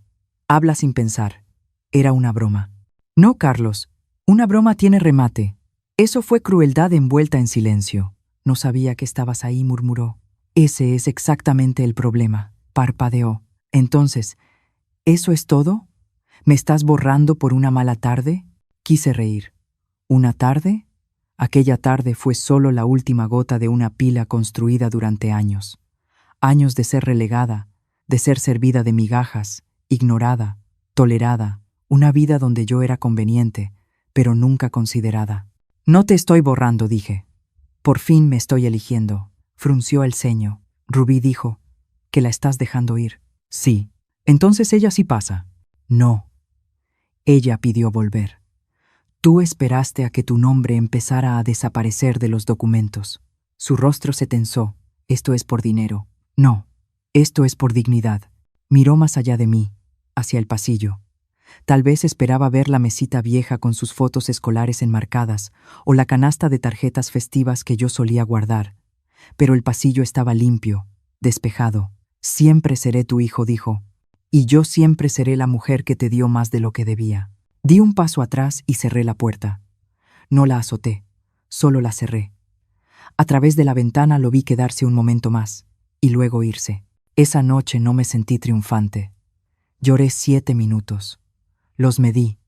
Habla sin pensar. Era una broma. No, Carlos. Una broma tiene remate. Eso fue crueldad envuelta en silencio. No sabía que estabas ahí, murmuró. Ese es exactamente el problema. Parpadeó. Entonces, ¿eso es todo? ¿Me estás borrando por una mala tarde? Quise reír. ¿Una tarde? Aquella tarde fue solo la última gota de una pila construida durante años. Años de ser relegada, de ser servida de migajas, ignorada, tolerada, una vida donde yo era conveniente, pero nunca considerada. No te estoy borrando, dije. Por fin me estoy eligiendo. Frunció el ceño. Rubí dijo, ¿que la estás dejando ir? Sí. Entonces ella sí pasa. No. Ella pidió volver. Tú esperaste a que tu nombre empezara a desaparecer de los documentos. Su rostro se tensó. Esto es por dinero. No. Esto es por dignidad. Miró más allá de mí, hacia el pasillo. Tal vez esperaba ver la mesita vieja con sus fotos escolares enmarcadas o la canasta de tarjetas festivas que yo solía guardar. Pero el pasillo estaba limpio, despejado. Siempre seré tu hijo, dijo. Y yo siempre seré la mujer que te dio más de lo que debía. Di un paso atrás y cerré la puerta. No la azoté, solo la cerré. A través de la ventana lo vi quedarse un momento más, y luego irse. Esa noche no me sentí triunfante. Lloré 7 minutos. Los medí.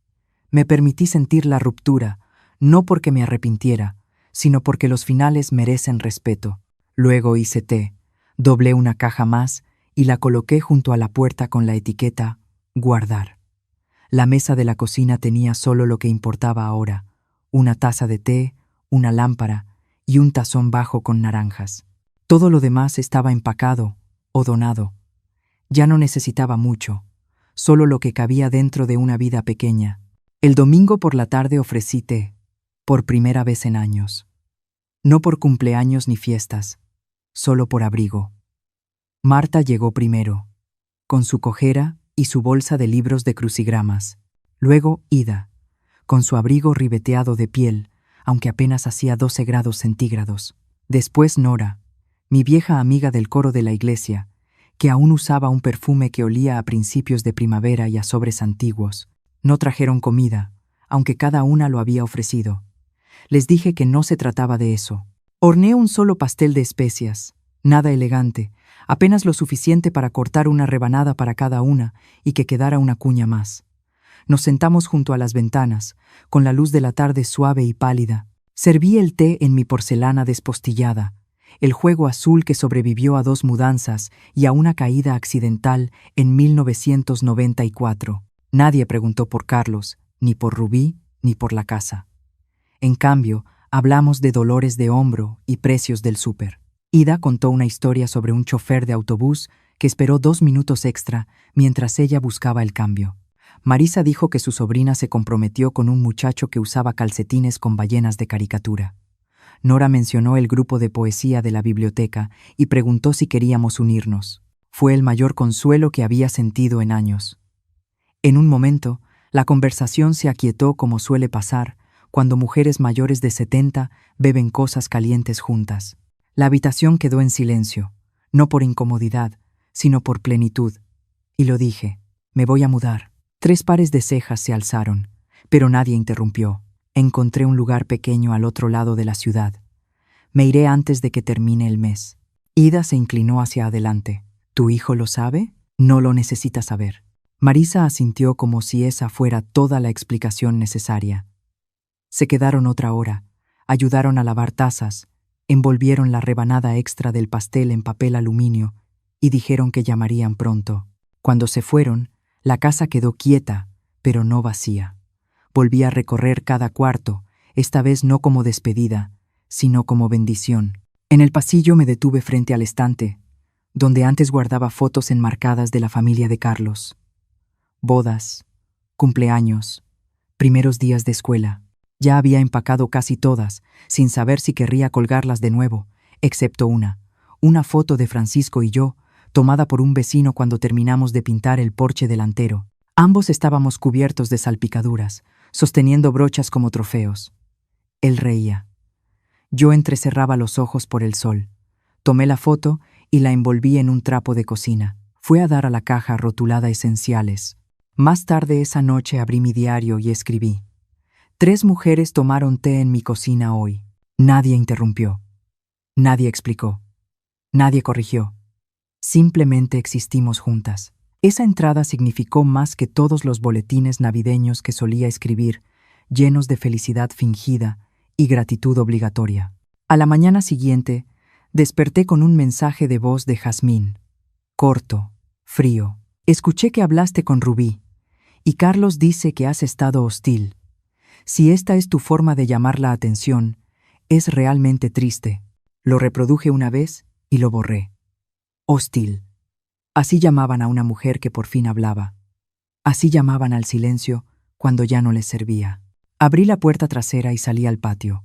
Me permití sentir la ruptura, no porque me arrepintiera, sino porque los finales merecen respeto. Luego hice té, doblé una caja más y la coloqué junto a la puerta con la etiqueta «Guardar». La mesa de la cocina tenía solo lo que importaba ahora: una taza de té, una lámpara y un tazón bajo con naranjas. Todo lo demás estaba empacado o donado. Ya no necesitaba mucho, solo lo que cabía dentro de una vida pequeña. El domingo por la tarde ofrecí té, por primera vez en años. No por cumpleaños ni fiestas, solo por abrigo. Marta llegó primero, con su cojera y su bolsa de libros de crucigramas. Luego Ida, con su abrigo ribeteado de piel, aunque apenas hacía 12 grados centígrados. Después Nora, mi vieja amiga del coro de la iglesia, que aún usaba un perfume que olía a principios de primavera y a sobres antiguos. No trajeron comida, aunque cada una lo había ofrecido. Les dije que no se trataba de eso. Horneé un solo pastel de especias, nada elegante, apenas lo suficiente para cortar una rebanada para cada una y que quedara una cuña más. Nos sentamos junto a las ventanas, con la luz de la tarde suave y pálida. Serví el té en mi porcelana despostillada, el juego azul que sobrevivió a 2 mudanzas y a una caída accidental en 1994. Nadie preguntó por Carlos, ni por Rubí, ni por la casa. En cambio, hablamos de dolores de hombro y precios del súper. Ida contó una historia sobre un chofer de autobús que esperó 2 minutos extra mientras ella buscaba el cambio. Marisa dijo que su sobrina se comprometió con un muchacho que usaba calcetines con ballenas de caricatura. Nora mencionó el grupo de poesía de la biblioteca y preguntó si queríamos unirnos. Fue el mayor consuelo que había sentido en años. En un momento, la conversación se aquietó como suele pasar cuando mujeres mayores de 70 beben cosas calientes juntas. La habitación quedó en silencio, no por incomodidad, sino por plenitud. Y lo dije, me voy a mudar. 3 pares de cejas se alzaron, pero nadie interrumpió. Encontré un lugar pequeño al otro lado de la ciudad. Me iré antes de que termine el mes. Ida se inclinó hacia adelante. ¿Tu hijo lo sabe? No lo necesita saber. Marisa asintió como si esa fuera toda la explicación necesaria. Se quedaron otra hora, ayudaron a lavar tazas, envolvieron la rebanada extra del pastel en papel aluminio y dijeron que llamarían pronto. Cuando se fueron, la casa quedó quieta, pero no vacía. Volví a recorrer cada cuarto, esta vez no como despedida, sino como bendición. En el pasillo me detuve frente al estante, donde antes guardaba fotos enmarcadas de la familia de Carlos. Bodas, cumpleaños, primeros días de escuela. Ya había empacado casi todas, sin saber si querría colgarlas de nuevo, excepto una foto de Francisco y yo, tomada por un vecino cuando terminamos de pintar el porche delantero. Ambos estábamos cubiertos de salpicaduras, sosteniendo brochas como trofeos. Él reía. Yo entrecerraba los ojos por el sol. Tomé la foto y la envolví en un trapo de cocina. Fue a dar a la caja rotulada Esenciales. Más tarde esa noche abrí mi diario y escribí: 3 mujeres tomaron té en mi cocina hoy. Nadie interrumpió. Nadie explicó. Nadie corrigió. Simplemente existimos juntas. Esa entrada significó más que todos los boletines navideños que solía escribir, llenos de felicidad fingida y gratitud obligatoria. A la mañana siguiente, desperté con un mensaje de voz de Jazmín. Corto, frío. Escuché que hablaste con Rubí Y Carlos dice que has estado hostil. Si esta es tu forma de llamar la atención, es realmente triste. Lo reproduje una vez y lo borré. Hostil. Así llamaban a una mujer que por fin hablaba. Así llamaban al silencio cuando ya no les servía. Abrí la puerta trasera y salí al patio.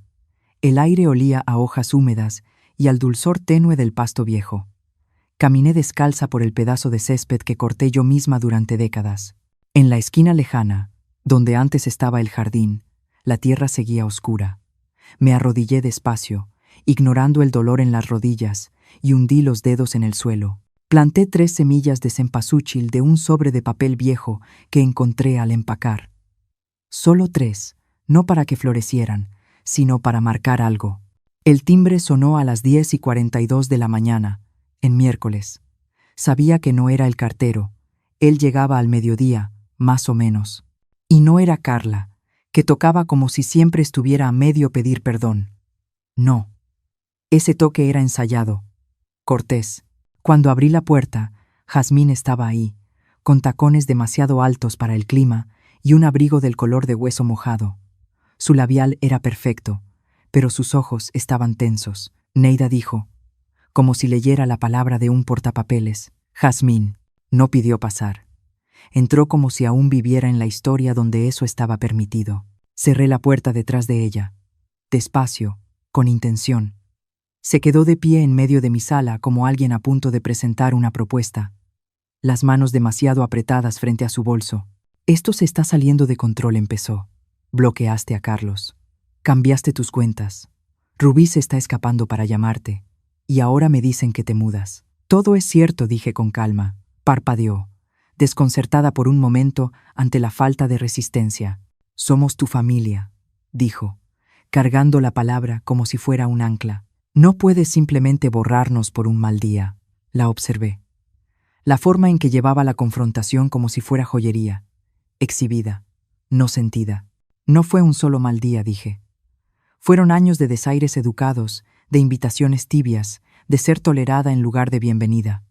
El aire olía a hojas húmedas y al dulzor tenue del pasto viejo. Caminé descalza por el pedazo de césped que corté yo misma durante décadas. En la esquina lejana, donde antes estaba el jardín, la tierra seguía oscura. Me arrodillé despacio, ignorando el dolor en las rodillas, y hundí los dedos en el suelo. Planté 3 semillas de cempasúchil de un sobre de papel viejo que encontré al empacar. Solo 3, no para que florecieran, sino para marcar algo. El timbre sonó a las 10:42 de la mañana, en miércoles. Sabía que no era el cartero. Él llegaba al mediodía, más o menos. Y no era Carla, que tocaba como si siempre estuviera a medio pedir perdón. No. Ese toque era ensayado, cortés. Cuando abrí la puerta, Jazmín estaba ahí, con tacones demasiado altos para el clima y un abrigo del color de hueso mojado. Su labial era perfecto, pero sus ojos estaban tensos. Neida dijo, como si leyera la palabra de un portapapeles: Jazmín. No pidió pasar. Entró como si aún viviera en la historia donde eso estaba permitido. Cerré la puerta detrás de ella, despacio, con intención. Se quedó de pie en medio de mi sala como alguien a punto de presentar una propuesta, las manos demasiado apretadas frente a su bolso. Esto se está saliendo de control, empezó. Bloqueaste a Carlos. Cambiaste tus cuentas. Rubí se está escapando para llamarte. Y ahora me dicen que te mudas. Todo es cierto, dije con calma. Parpadeó, desconcertada por un momento ante la falta de resistencia. Somos tu familia, dijo, cargando la palabra como si fuera un ancla. No puedes simplemente borrarnos por un mal día. La observé. La forma en que llevaba la confrontación como si fuera joyería, exhibida, no sentida. No fue un solo mal día, dije. Fueron años de desaires educados, de invitaciones tibias, de ser tolerada en lugar de bienvenida.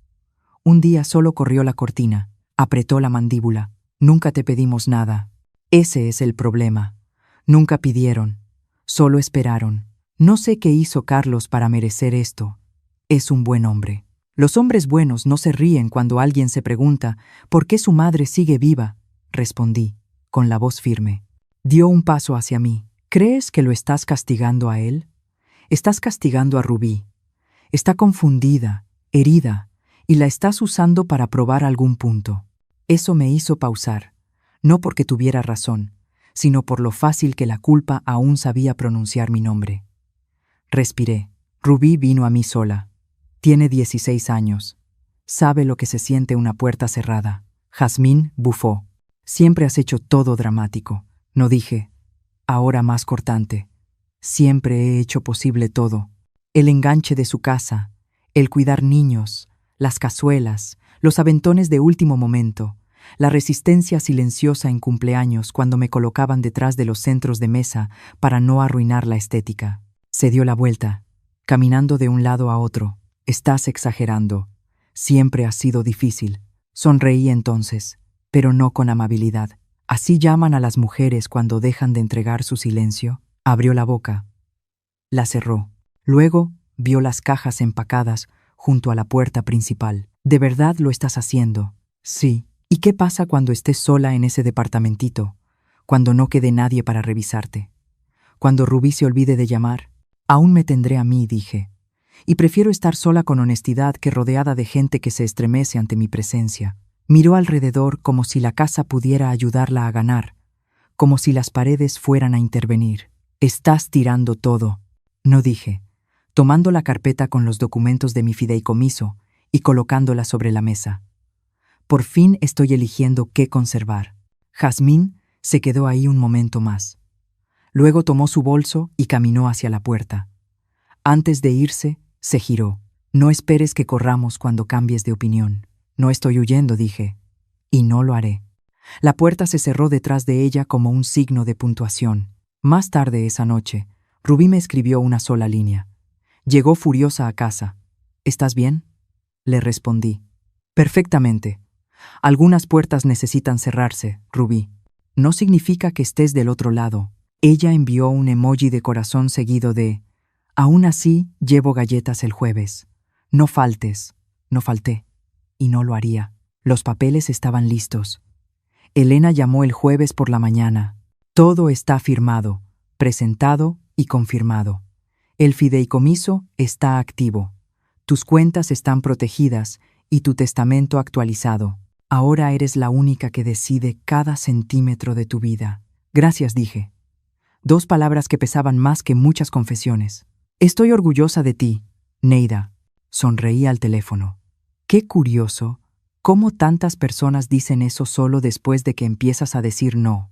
Un día solo corrió la cortina, apretó la mandíbula. Nunca te pedimos nada. Ese es el problema. Nunca pidieron, solo esperaron. No sé qué hizo Carlos para merecer esto. Es un buen hombre. Los hombres buenos no se ríen cuando alguien se pregunta por qué su madre sigue viva, respondí, con la voz firme. Dio un paso hacia mí. ¿Crees que lo estás castigando a él? Estás castigando a Rubí. Está confundida, herida, y la estás usando para probar algún punto. Eso me hizo pausar, no porque tuviera razón, sino por lo fácil que la culpa aún sabía pronunciar mi nombre. Respiré. Rubí vino a mí sola. Tiene 16 años. Sabe lo que se siente una puerta cerrada. Jazmín bufó. Siempre has hecho todo dramático. No dije. Ahora más cortante. Siempre he hecho posible todo. El enganche de su casa, el cuidar niños, las cazuelas, los aventones de último momento, la resistencia silenciosa en cumpleaños cuando me colocaban detrás de los centros de mesa para no arruinar la estética. Se dio la vuelta, caminando de un lado a otro. Estás exagerando. Siempre ha sido difícil. Sonreí entonces, pero no con amabilidad. ¿Así llaman a las mujeres cuando dejan de entregar su silencio? Abrió la boca. La cerró. Luego vio las cajas empacadas junto a la puerta principal. ¿De verdad lo estás haciendo? Sí. ¿Y qué pasa cuando estés sola en ese departamentito? Cuando no quede nadie para revisarte. Cuando Rubí se olvide de llamar. Aún me tendré a mí, dije. Y prefiero estar sola con honestidad que rodeada de gente que se estremece ante mi presencia. Miró alrededor como si la casa pudiera ayudarla a ganar, como si las paredes fueran a intervenir. Estás tirando todo, no dije, tomando la carpeta con los documentos de mi fideicomiso y colocándola sobre la mesa. Por fin estoy eligiendo qué conservar. Jazmín se quedó ahí un momento más. Luego tomó su bolso y caminó hacia la puerta. Antes de irse, se giró. No esperes que corramos cuando cambies de opinión. No estoy huyendo, dije. Y no lo haré. La puerta se cerró detrás de ella como un signo de puntuación. Más tarde esa noche, Rubí me escribió una sola línea. Llegó furiosa a casa. ¿Estás bien? Le respondí. Perfectamente. Algunas puertas necesitan cerrarse, Rubí. No significa que estés del otro lado. Ella envió un emoji de corazón seguido de: aún así, llevo galletas el jueves. No faltes. No falté. Y no lo haría. Los papeles estaban listos. Elena llamó el jueves por la mañana. Todo está firmado, presentado y confirmado. El fideicomiso está activo. Tus cuentas están protegidas y tu testamento actualizado. Ahora eres la única que decide cada centímetro de tu vida. Gracias, dije. 2 palabras que pesaban más que muchas confesiones. Estoy orgullosa de ti, Neida. Sonreí al teléfono. Qué curioso, cómo tantas personas dicen eso solo después de que empiezas a decir no.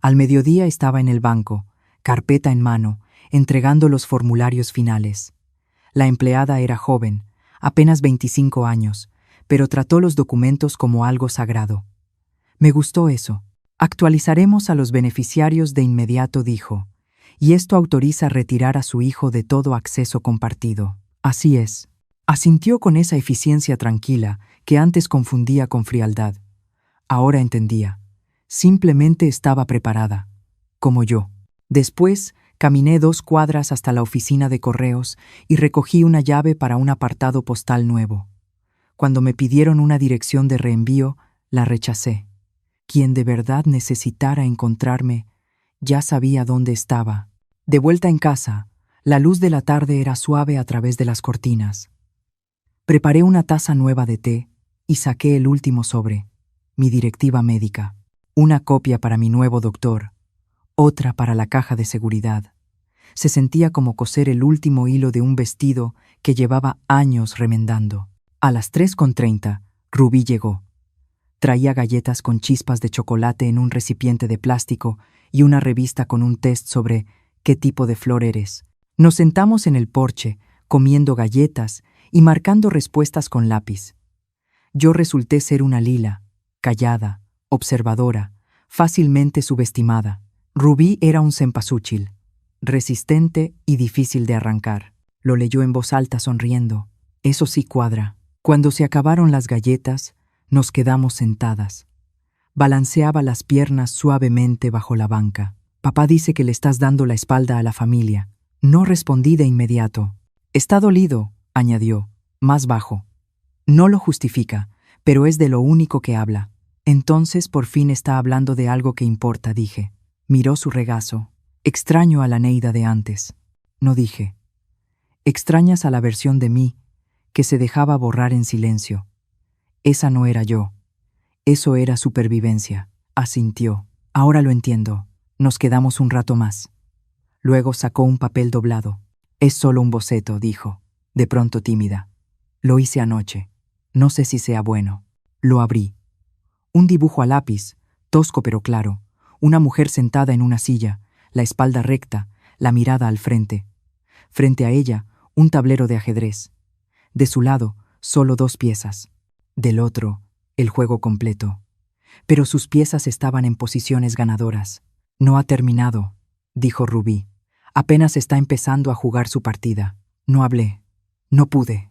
Al mediodía estaba en el banco, carpeta en mano, entregando los formularios finales. La empleada era joven, apenas 25 años, pero trató los documentos como algo sagrado. Me gustó eso. Actualizaremos a los beneficiarios de inmediato, dijo, y esto autoriza retirar a su hijo de todo acceso compartido. Así es. Asintió con esa eficiencia tranquila que antes confundía con frialdad. Ahora entendía. Simplemente estaba preparada, como yo. Después, caminé 2 cuadras hasta la oficina de correos y recogí una llave para un apartado postal nuevo. Cuando me pidieron una dirección de reenvío, la rechacé. Quien de verdad necesitara encontrarme ya sabía dónde estaba. De vuelta en casa, la luz de la tarde era suave a través de las cortinas. Preparé una taza nueva de té y saqué el último sobre, mi directiva médica. Una copia para mi nuevo doctor, otra para la caja de seguridad. Se sentía como coser el último hilo de un vestido que llevaba años remendando. A las 3:30, Rubí llegó. Traía galletas con chispas de chocolate en un recipiente de plástico y una revista con un test sobre qué tipo de flor eres. Nos sentamos en el porche, comiendo galletas y marcando respuestas con lápiz. Yo resulté ser una lila, callada, observadora, fácilmente subestimada. Rubí era un cempasúchil, resistente y difícil de arrancar. Lo leyó en voz alta sonriendo. Eso sí cuadra. Cuando se acabaron las galletas, nos quedamos sentadas. Balanceaba las piernas suavemente bajo la banca. Papá dice que le estás dando la espalda a la familia. No respondí de inmediato. Está dolido, añadió, más bajo. No lo justifica, pero es de lo único que habla. Entonces por fin está hablando de algo que importa, dije. Miró su regazo. Extraño a la Neida de antes. No dije. Extrañas a la versión de mí que se dejaba borrar en silencio. Esa no era yo. Eso era supervivencia. Asintió. Ahora lo entiendo. Nos quedamos un rato más. Luego sacó un papel doblado. Es solo un boceto, dijo, de pronto tímida. Lo hice anoche. No sé si sea bueno. Lo abrí. Un dibujo a lápiz, tosco pero claro. Una mujer sentada en una silla, la espalda recta, la mirada al frente. Frente a ella, un tablero de ajedrez. De su lado, solo 2 piezas. Del otro, el juego completo. Pero sus piezas estaban en posiciones ganadoras. No ha terminado, dijo Rubí. Apenas está empezando a jugar su partida. No hablé. No pude.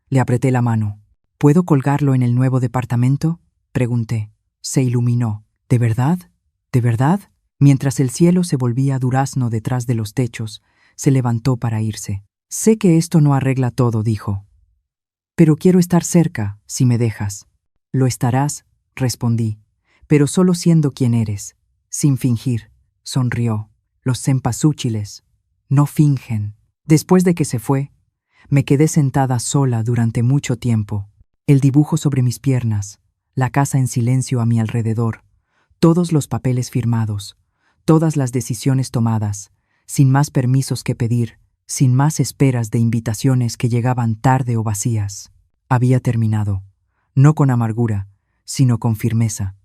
Le apreté la mano. ¿Puedo colgarlo en el nuevo departamento?, pregunté. Se iluminó. ¿De verdad? ¿De verdad? Mientras el cielo se volvía durazno detrás de los techos, se levantó para irse. Sé que esto no arregla todo, dijo. Pero quiero estar cerca, si me dejas. Lo estarás, respondí, pero solo siendo quien eres, sin fingir. Sonrió. Los cempasúchiles no fingen. Después de que se fue, me quedé sentada sola durante mucho tiempo. El dibujo sobre mis piernas, la casa en silencio a mi alrededor, todos los papeles firmados, todas las decisiones tomadas, sin más permisos que pedir, sin más esperas de invitaciones que llegaban tarde o vacías. Había terminado, no con amargura, sino con firmeza.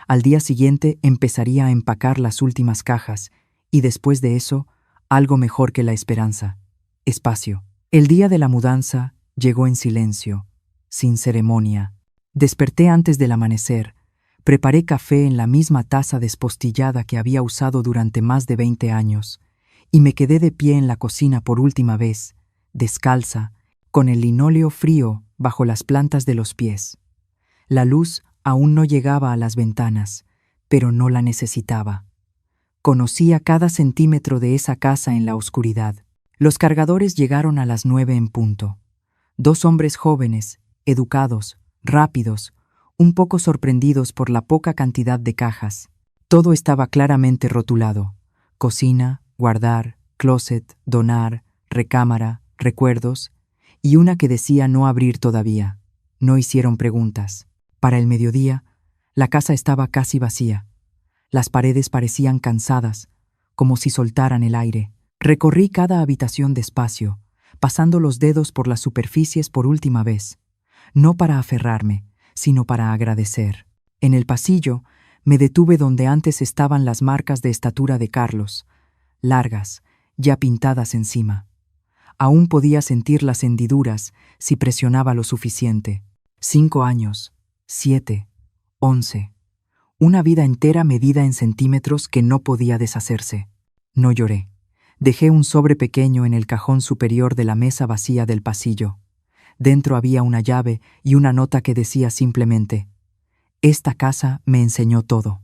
Al día siguiente empezaría a empacar las últimas cajas y después de eso, algo mejor que la esperanza. Espacio. El día de la mudanza llegó en silencio, sin ceremonia. Desperté antes del amanecer, preparé café en la misma taza despostillada que había usado durante más de 20 años, y me quedé de pie en la cocina por última vez, descalza, con el linóleo frío bajo las plantas de los pies. La luz Aún no llegaba a las ventanas, pero no la necesitaba. Conocía cada centímetro de esa casa en la oscuridad. Los cargadores llegaron a las 9 en punto. 2 hombres jóvenes, educados, rápidos, un poco sorprendidos por la poca cantidad de cajas. Todo estaba claramente rotulado: cocina, guardar, closet, donar, recámara, recuerdos, y una que decía no abrir todavía. No hicieron preguntas. Para el mediodía, la casa estaba casi vacía. Las paredes parecían cansadas, como si soltaran el aire. Recorrí cada habitación despacio, pasando los dedos por las superficies por última vez, no para aferrarme, sino para agradecer. En el pasillo, me detuve donde antes estaban las marcas de estatura de Carlos, largas, ya pintadas encima. Aún podía sentir las hendiduras si presionaba lo suficiente. 5 años, 7, 11. Una vida entera medida en centímetros que no podía deshacerse. No lloré. Dejé un sobre pequeño en el cajón superior de la mesa vacía del pasillo. Dentro había una llave y una nota que decía simplemente: «Esta casa me enseñó todo.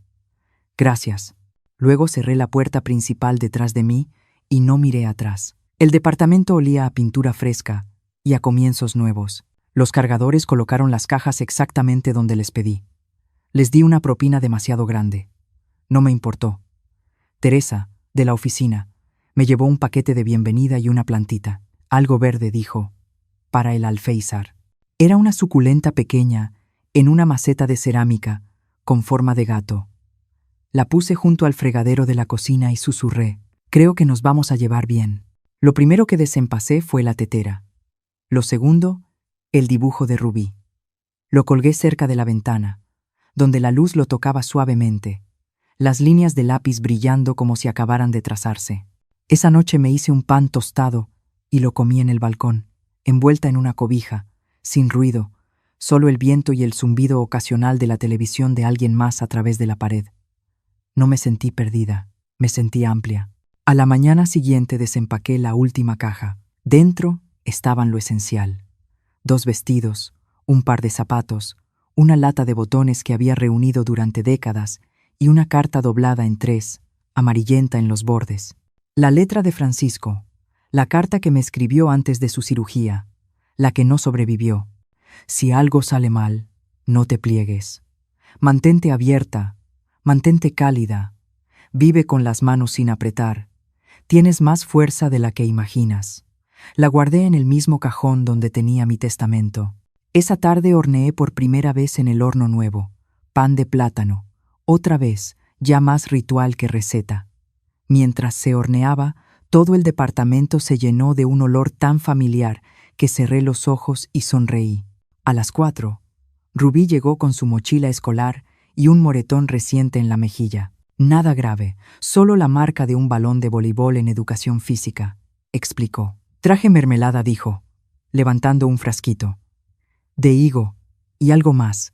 Gracias». Luego cerré la puerta principal detrás de mí y no miré atrás. El departamento olía a pintura fresca y a comienzos nuevos. Los cargadores colocaron las cajas exactamente donde les pedí. Les di una propina demasiado grande. No me importó. Teresa, de la oficina, me llevó un paquete de bienvenida y una plantita. Algo verde, dijo, para el alféizar. Era una suculenta pequeña, en una maceta de cerámica, con forma de gato. La puse junto al fregadero de la cocina y susurré: «Creo que nos vamos a llevar bien». Lo primero que desempacé fue la tetera. Lo segundo, el dibujo de Rubí. Lo colgué cerca de la ventana, donde la luz lo tocaba suavemente, las líneas de lápiz brillando como si acabaran de trazarse. Esa noche me hice un pan tostado y lo comí en el balcón, envuelta en una cobija, sin ruido, solo el viento y el zumbido ocasional de la televisión de alguien más a través de la pared. No me sentí perdida, me sentí amplia. A la mañana siguiente desempaqué la última caja. Dentro estaban lo esencial: 2 vestidos, un par de zapatos, una lata de botones que había reunido durante décadas y una carta doblada en 3, amarillenta en los bordes. La letra de Francisco, la carta que me escribió antes de su cirugía, la que no sobrevivió. Si algo sale mal, no te pliegues. Mantente abierta, mantente cálida, vive con las manos sin apretar. Tienes más fuerza de la que imaginas. La guardé en el mismo cajón donde tenía mi testamento. Esa tarde horneé por primera vez en el horno nuevo, pan de plátano, otra vez, ya más ritual que receta. Mientras se horneaba, todo el departamento se llenó de un olor tan familiar que cerré los ojos y sonreí. A las 4, Rubí llegó con su mochila escolar y un moretón reciente en la mejilla. Nada grave, solo la marca de un balón de voleibol en educación física, explicó. Traje mermelada, dijo, levantando un frasquito. De higo, y algo más.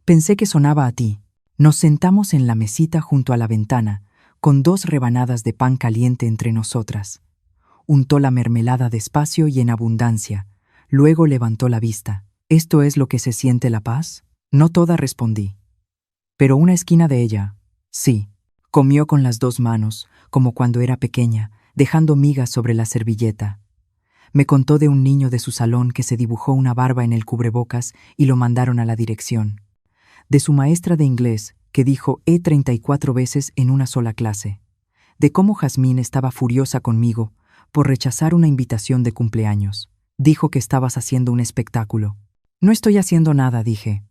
Pensé que sonaba a ti. Nos sentamos en la mesita junto a la ventana, con 2 rebanadas de pan caliente entre nosotras. Untó la mermelada despacio y en abundancia. Luego levantó la vista. ¿Esto es lo que se siente la paz? No toda, respondí. Pero una esquina de ella, sí. Comió con las 2 manos, como cuando era pequeña, dejando migas sobre la servilleta. Me contó de un niño de su salón que se dibujó una barba en el cubrebocas y lo mandaron a la dirección. De su maestra de inglés, que dijo 34 veces en una sola clase. De cómo Jazmín estaba furiosa conmigo por rechazar una invitación de cumpleaños. Dijo que estabas haciendo un espectáculo. No estoy haciendo nada, dije.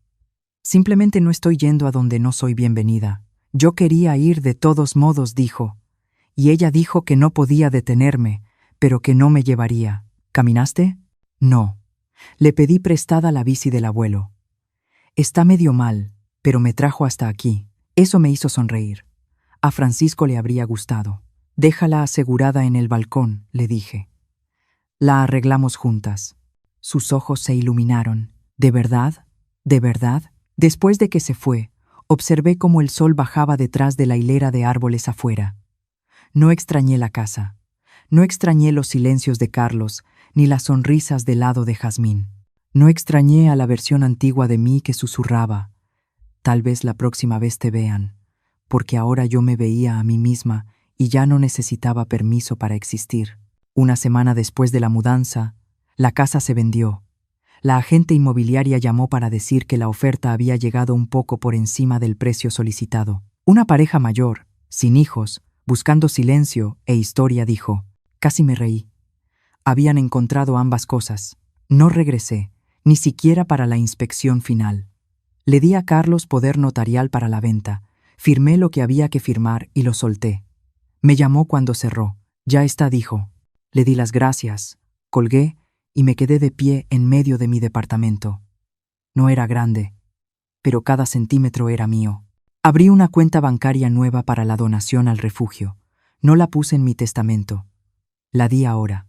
Simplemente no estoy yendo a donde no soy bienvenida. Yo quería ir de todos modos, dijo. Y ella dijo que no podía detenerme, pero que no me llevaría. ¿Caminaste? No. Le pedí prestada la bici del abuelo. Está medio mal, pero me trajo hasta aquí. Eso me hizo sonreír. A Francisco le habría gustado. Déjala asegurada en el balcón, le dije. La arreglamos juntas. Sus ojos se iluminaron. ¿De verdad? ¿De verdad? Después de que se fue, observé cómo el sol bajaba detrás de la hilera de árboles afuera. No extrañé la casa. No extrañé los silencios de Carlos, ni las sonrisas del lado de Jazmín. No extrañé a la versión antigua de mí que susurraba: Tal vez la próxima vez te vean, porque ahora yo me veía a mí misma y ya no necesitaba permiso para existir. Una semana después de la mudanza, la casa se vendió. La agente inmobiliaria llamó para decir que la oferta había llegado un poco por encima del precio solicitado. Una pareja mayor, sin hijos, buscando silencio e historia, dijo. Casi me reí. Habían encontrado ambas cosas. No regresé, ni siquiera para la inspección final. Le di a Carlos poder notarial para la venta, firmé lo que había que firmar y lo solté. Me llamó cuando cerró. Ya está, dijo. Le di las gracias, colgué y me quedé de pie en medio de mi departamento. No era grande, pero cada centímetro era mío. Abrí una cuenta bancaria nueva para la donación al refugio. No la puse en mi testamento. La di ahora.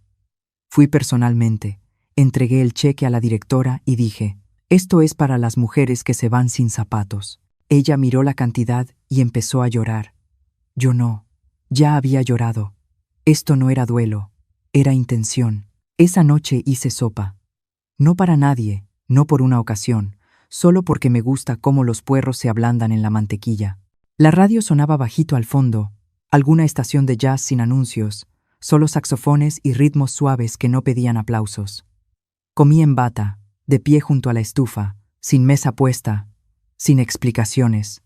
Fui personalmente, entregué el cheque a la directora y dije, esto es para las mujeres que se van sin zapatos. Ella miró la cantidad y empezó a llorar. Yo no, ya había llorado. Esto no era duelo, era intención. Esa noche hice sopa. No para nadie, no por una ocasión, solo porque me gusta cómo los puerros se ablandan en la mantequilla. La radio sonaba bajito al fondo, alguna estación de jazz sin anuncios, solo saxofones y ritmos suaves que no pedían aplausos. Comí en bata, de pie junto a la estufa, sin mesa puesta, sin explicaciones,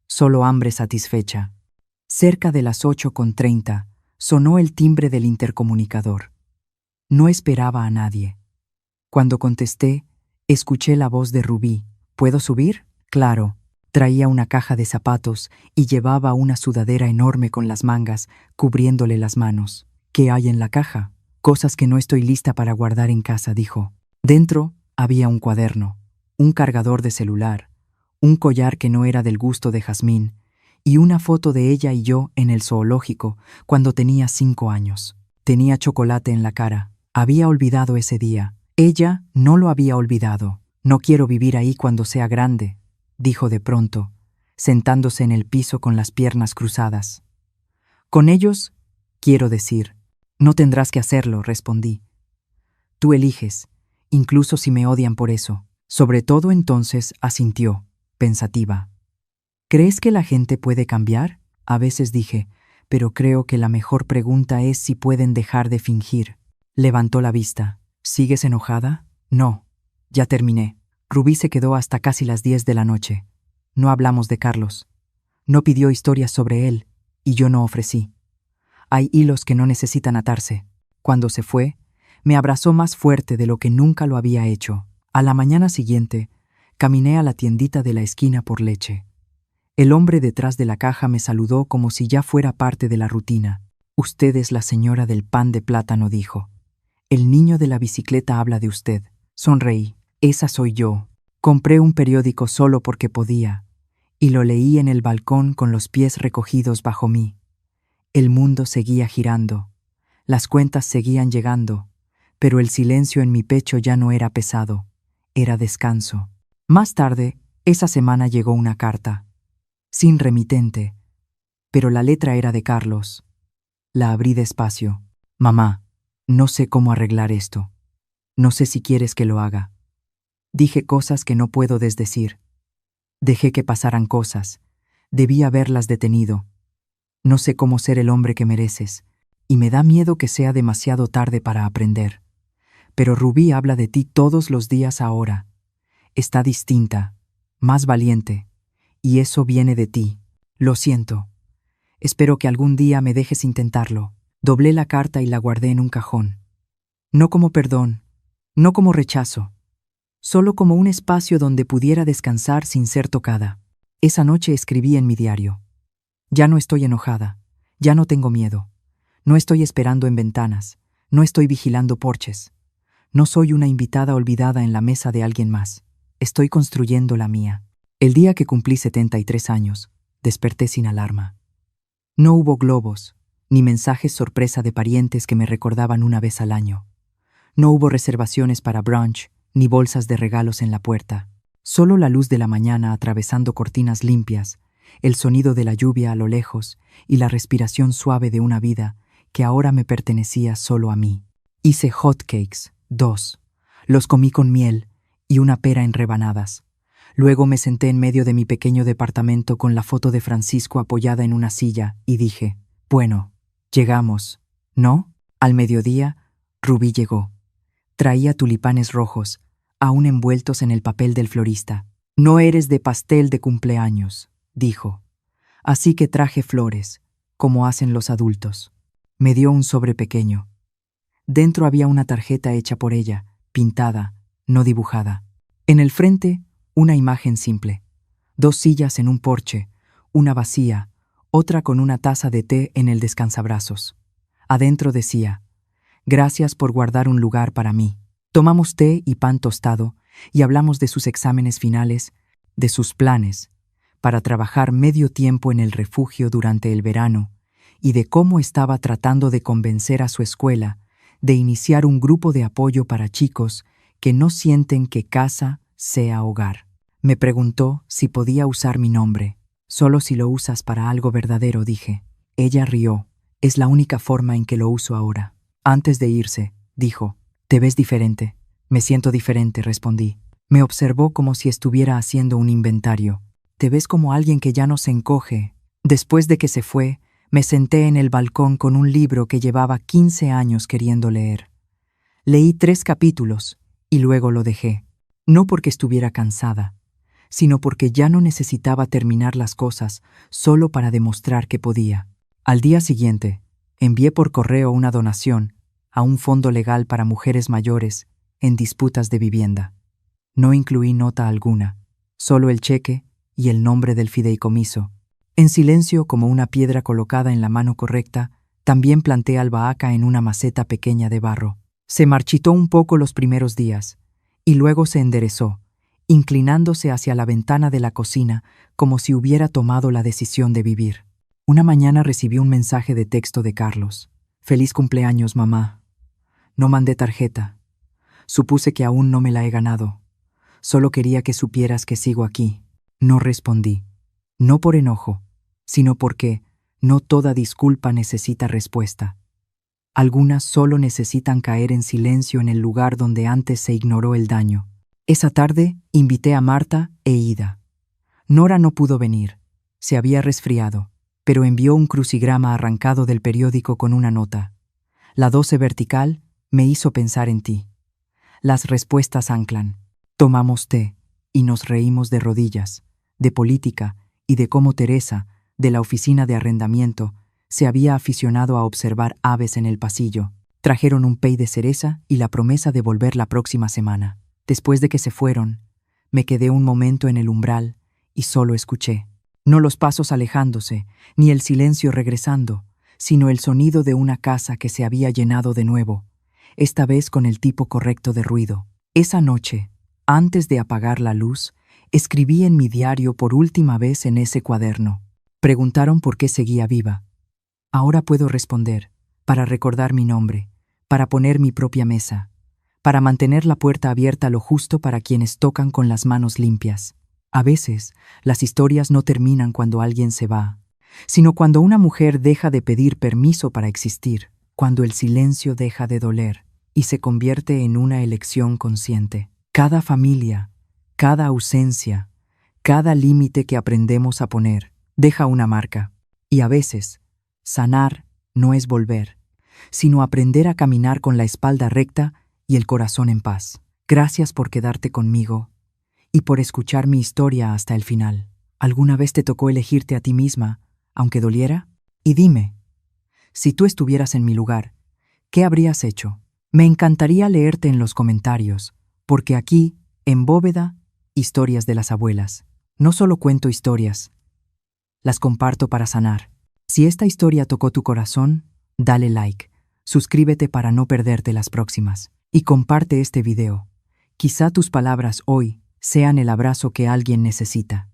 solo hambre satisfecha. Cerca de las 8:30 sonó el timbre del intercomunicador. No esperaba a nadie. Cuando contesté, escuché la voz de Rubí. ¿Puedo subir? Claro. Traía una caja de zapatos y llevaba una sudadera enorme con las mangas cubriéndole las manos. ¿Qué hay en la caja? Cosas que no estoy lista para guardar en casa, dijo. Dentro había un cuaderno, un cargador de celular, un collar que no era del gusto de Jazmín y una foto de ella y yo en el zoológico cuando tenía 5 años. Tenía chocolate en la cara. Había olvidado ese día. Ella no lo había olvidado. No quiero vivir ahí cuando sea grande, dijo de pronto, sentándose en el piso con las piernas cruzadas. Con ellos, quiero decir. No tendrás que hacerlo, respondí. Tú eliges, incluso si me odian por eso. Sobre todo entonces asintió, pensativa. ¿Crees que la gente puede cambiar? A veces dije, pero creo que la mejor pregunta es si pueden dejar de fingir. Levantó la vista. ¿Sigues enojada? No. Ya terminé. Rubí se quedó hasta casi las 10 de la noche. No hablamos de Carlos. No pidió historias sobre él, y yo no ofrecí. Hay hilos que no necesitan atarse. Cuando se fue, me abrazó más fuerte de lo que nunca lo había hecho. A la mañana siguiente, caminé a la tiendita de la esquina por leche. El hombre detrás de la caja me saludó como si ya fuera parte de la rutina. Usted es la señora del pan de plátano, dijo. El niño de la bicicleta habla de usted. Sonreí. Esa soy yo. Compré un periódico solo porque podía, y lo leí en el balcón con los pies recogidos bajo mí. El mundo seguía girando. Las cuentas seguían llegando, pero el silencio en mi pecho ya no era pesado. Era descanso. Más tarde, esa semana llegó una carta. Sin remitente, pero la letra era de Carlos. La abrí despacio. Mamá, no sé cómo arreglar esto. No sé si quieres que lo haga. Dije cosas que no puedo desdecir. Dejé que pasaran cosas. Debí haberlas detenido. No sé cómo ser el hombre que mereces, y me da miedo que sea demasiado tarde para aprender. Pero Rubí habla de ti todos los días ahora. Está distinta, más valiente, y eso viene de ti. Lo siento. Espero que algún día me dejes intentarlo. Doblé la carta y la guardé en un cajón. No como perdón, no como rechazo, solo como un espacio donde pudiera descansar sin ser tocada. Esa noche escribí en mi diario. Ya no estoy enojada, ya no tengo miedo, no estoy esperando en ventanas, no estoy vigilando porches, no soy una invitada olvidada en la mesa de alguien más, estoy construyendo la mía. El día que cumplí 73 años, desperté sin alarma. No hubo globos, ni mensajes sorpresa de parientes que me recordaban una vez al año. No hubo reservaciones para brunch, ni bolsas de regalos en la puerta. Solo la luz de la mañana atravesando cortinas limpias, el sonido de la lluvia a lo lejos y la respiración suave de una vida que ahora me pertenecía solo a mí. Hice hotcakes, 2. Los comí con miel y una pera en rebanadas. Luego me senté en medio de mi pequeño departamento con la foto de Francisco apoyada en una silla y dije, bueno, llegamos, ¿no? Al mediodía, Rubí llegó. Traía tulipanes rojos, aún envueltos en el papel del florista. No eres de pastel de cumpleaños, dijo. Así que traje flores, como hacen los adultos. Me dio un sobre pequeño. Dentro había una tarjeta hecha por ella, pintada, no dibujada. En el frente, una imagen simple. 2 sillas en un porche, una vacía, otra con una taza de té en el descansabrazos. Adentro decía, gracias por guardar un lugar para mí. Tomamos té y pan tostado y hablamos de sus exámenes finales, de sus planes, para trabajar medio tiempo en el refugio durante el verano y de cómo estaba tratando de convencer a su escuela de iniciar un grupo de apoyo para chicos que no sienten que casa sea hogar. Me preguntó si podía usar mi nombre. Solo si lo usas para algo verdadero, dije. Ella rió. Es la única forma en que lo uso ahora. Antes de irse, dijo, «Te ves diferente». «Me siento diferente», respondí. Me observó como si estuviera haciendo un inventario. «Te ves como alguien que ya no se encoge». Después de que se fue, me senté en el balcón con un libro que llevaba 15 años queriendo leer. Leí 3 capítulos y luego lo dejé. No porque estuviera cansada, sino porque ya no necesitaba terminar las cosas solo para demostrar que podía. Al día siguiente, envié por correo una donación a un fondo legal para mujeres mayores en disputas de vivienda. No incluí nota alguna, solo el cheque y el nombre del fideicomiso. En silencio, como una piedra colocada en la mano correcta, también planté albahaca en una maceta pequeña de barro. Se marchitó un poco los primeros días, y luego se enderezó, inclinándose hacia la ventana de la cocina como si hubiera tomado la decisión de vivir. Una mañana recibí un mensaje de texto de Carlos. «Feliz cumpleaños, mamá. No mandé tarjeta. Supuse que aún no me la he ganado. Solo quería que supieras que sigo aquí». No respondí. No por enojo, sino porque no toda disculpa necesita respuesta. Algunas solo necesitan caer en silencio en el lugar donde antes se ignoró el daño. Esa tarde invité a Marta e Ida. Nora no pudo venir. Se había resfriado, pero envió un crucigrama arrancado del periódico con una nota. La 12 vertical me hizo pensar en ti. Las respuestas anclan. Tomamos té y nos reímos de rodillas, de política y de cómo Teresa, de la oficina de arrendamiento, se había aficionado a observar aves en el pasillo. Trajeron un pey de cereza y la promesa de volver la próxima semana. Después de que se fueron, me quedé un momento en el umbral y solo escuché. No los pasos alejándose, ni el silencio regresando, sino el sonido de una casa que se había llenado de nuevo, esta vez con el tipo correcto de ruido. Esa noche, antes de apagar la luz, escribí en mi diario por última vez en ese cuaderno. Preguntaron por qué seguía viva. Ahora puedo responder, para recordar mi nombre, para poner mi propia mesa, para mantener la puerta abierta lo justo para quienes tocan con las manos limpias. A veces, las historias no terminan cuando alguien se va, sino cuando una mujer deja de pedir permiso para existir, cuando el silencio deja de doler y se convierte en una elección consciente. Cada familia, cada ausencia, cada límite que aprendemos a poner, deja una marca. Y a veces, sanar no es volver, sino aprender a caminar con la espalda recta y el corazón en paz. Gracias por quedarte conmigo y por escuchar mi historia hasta el final. ¿Alguna vez te tocó elegirte a ti misma, aunque doliera? Y dime, si tú estuvieras en mi lugar, ¿qué habrías hecho? Me encantaría leerte en los comentarios, porque aquí, en Bóveda, historias de las abuelas. No solo cuento historias, las comparto para sanar. Si esta historia tocó tu corazón, dale like, suscríbete para no perderte las próximas y comparte este video. Quizá tus palabras hoy sean el abrazo que alguien necesita.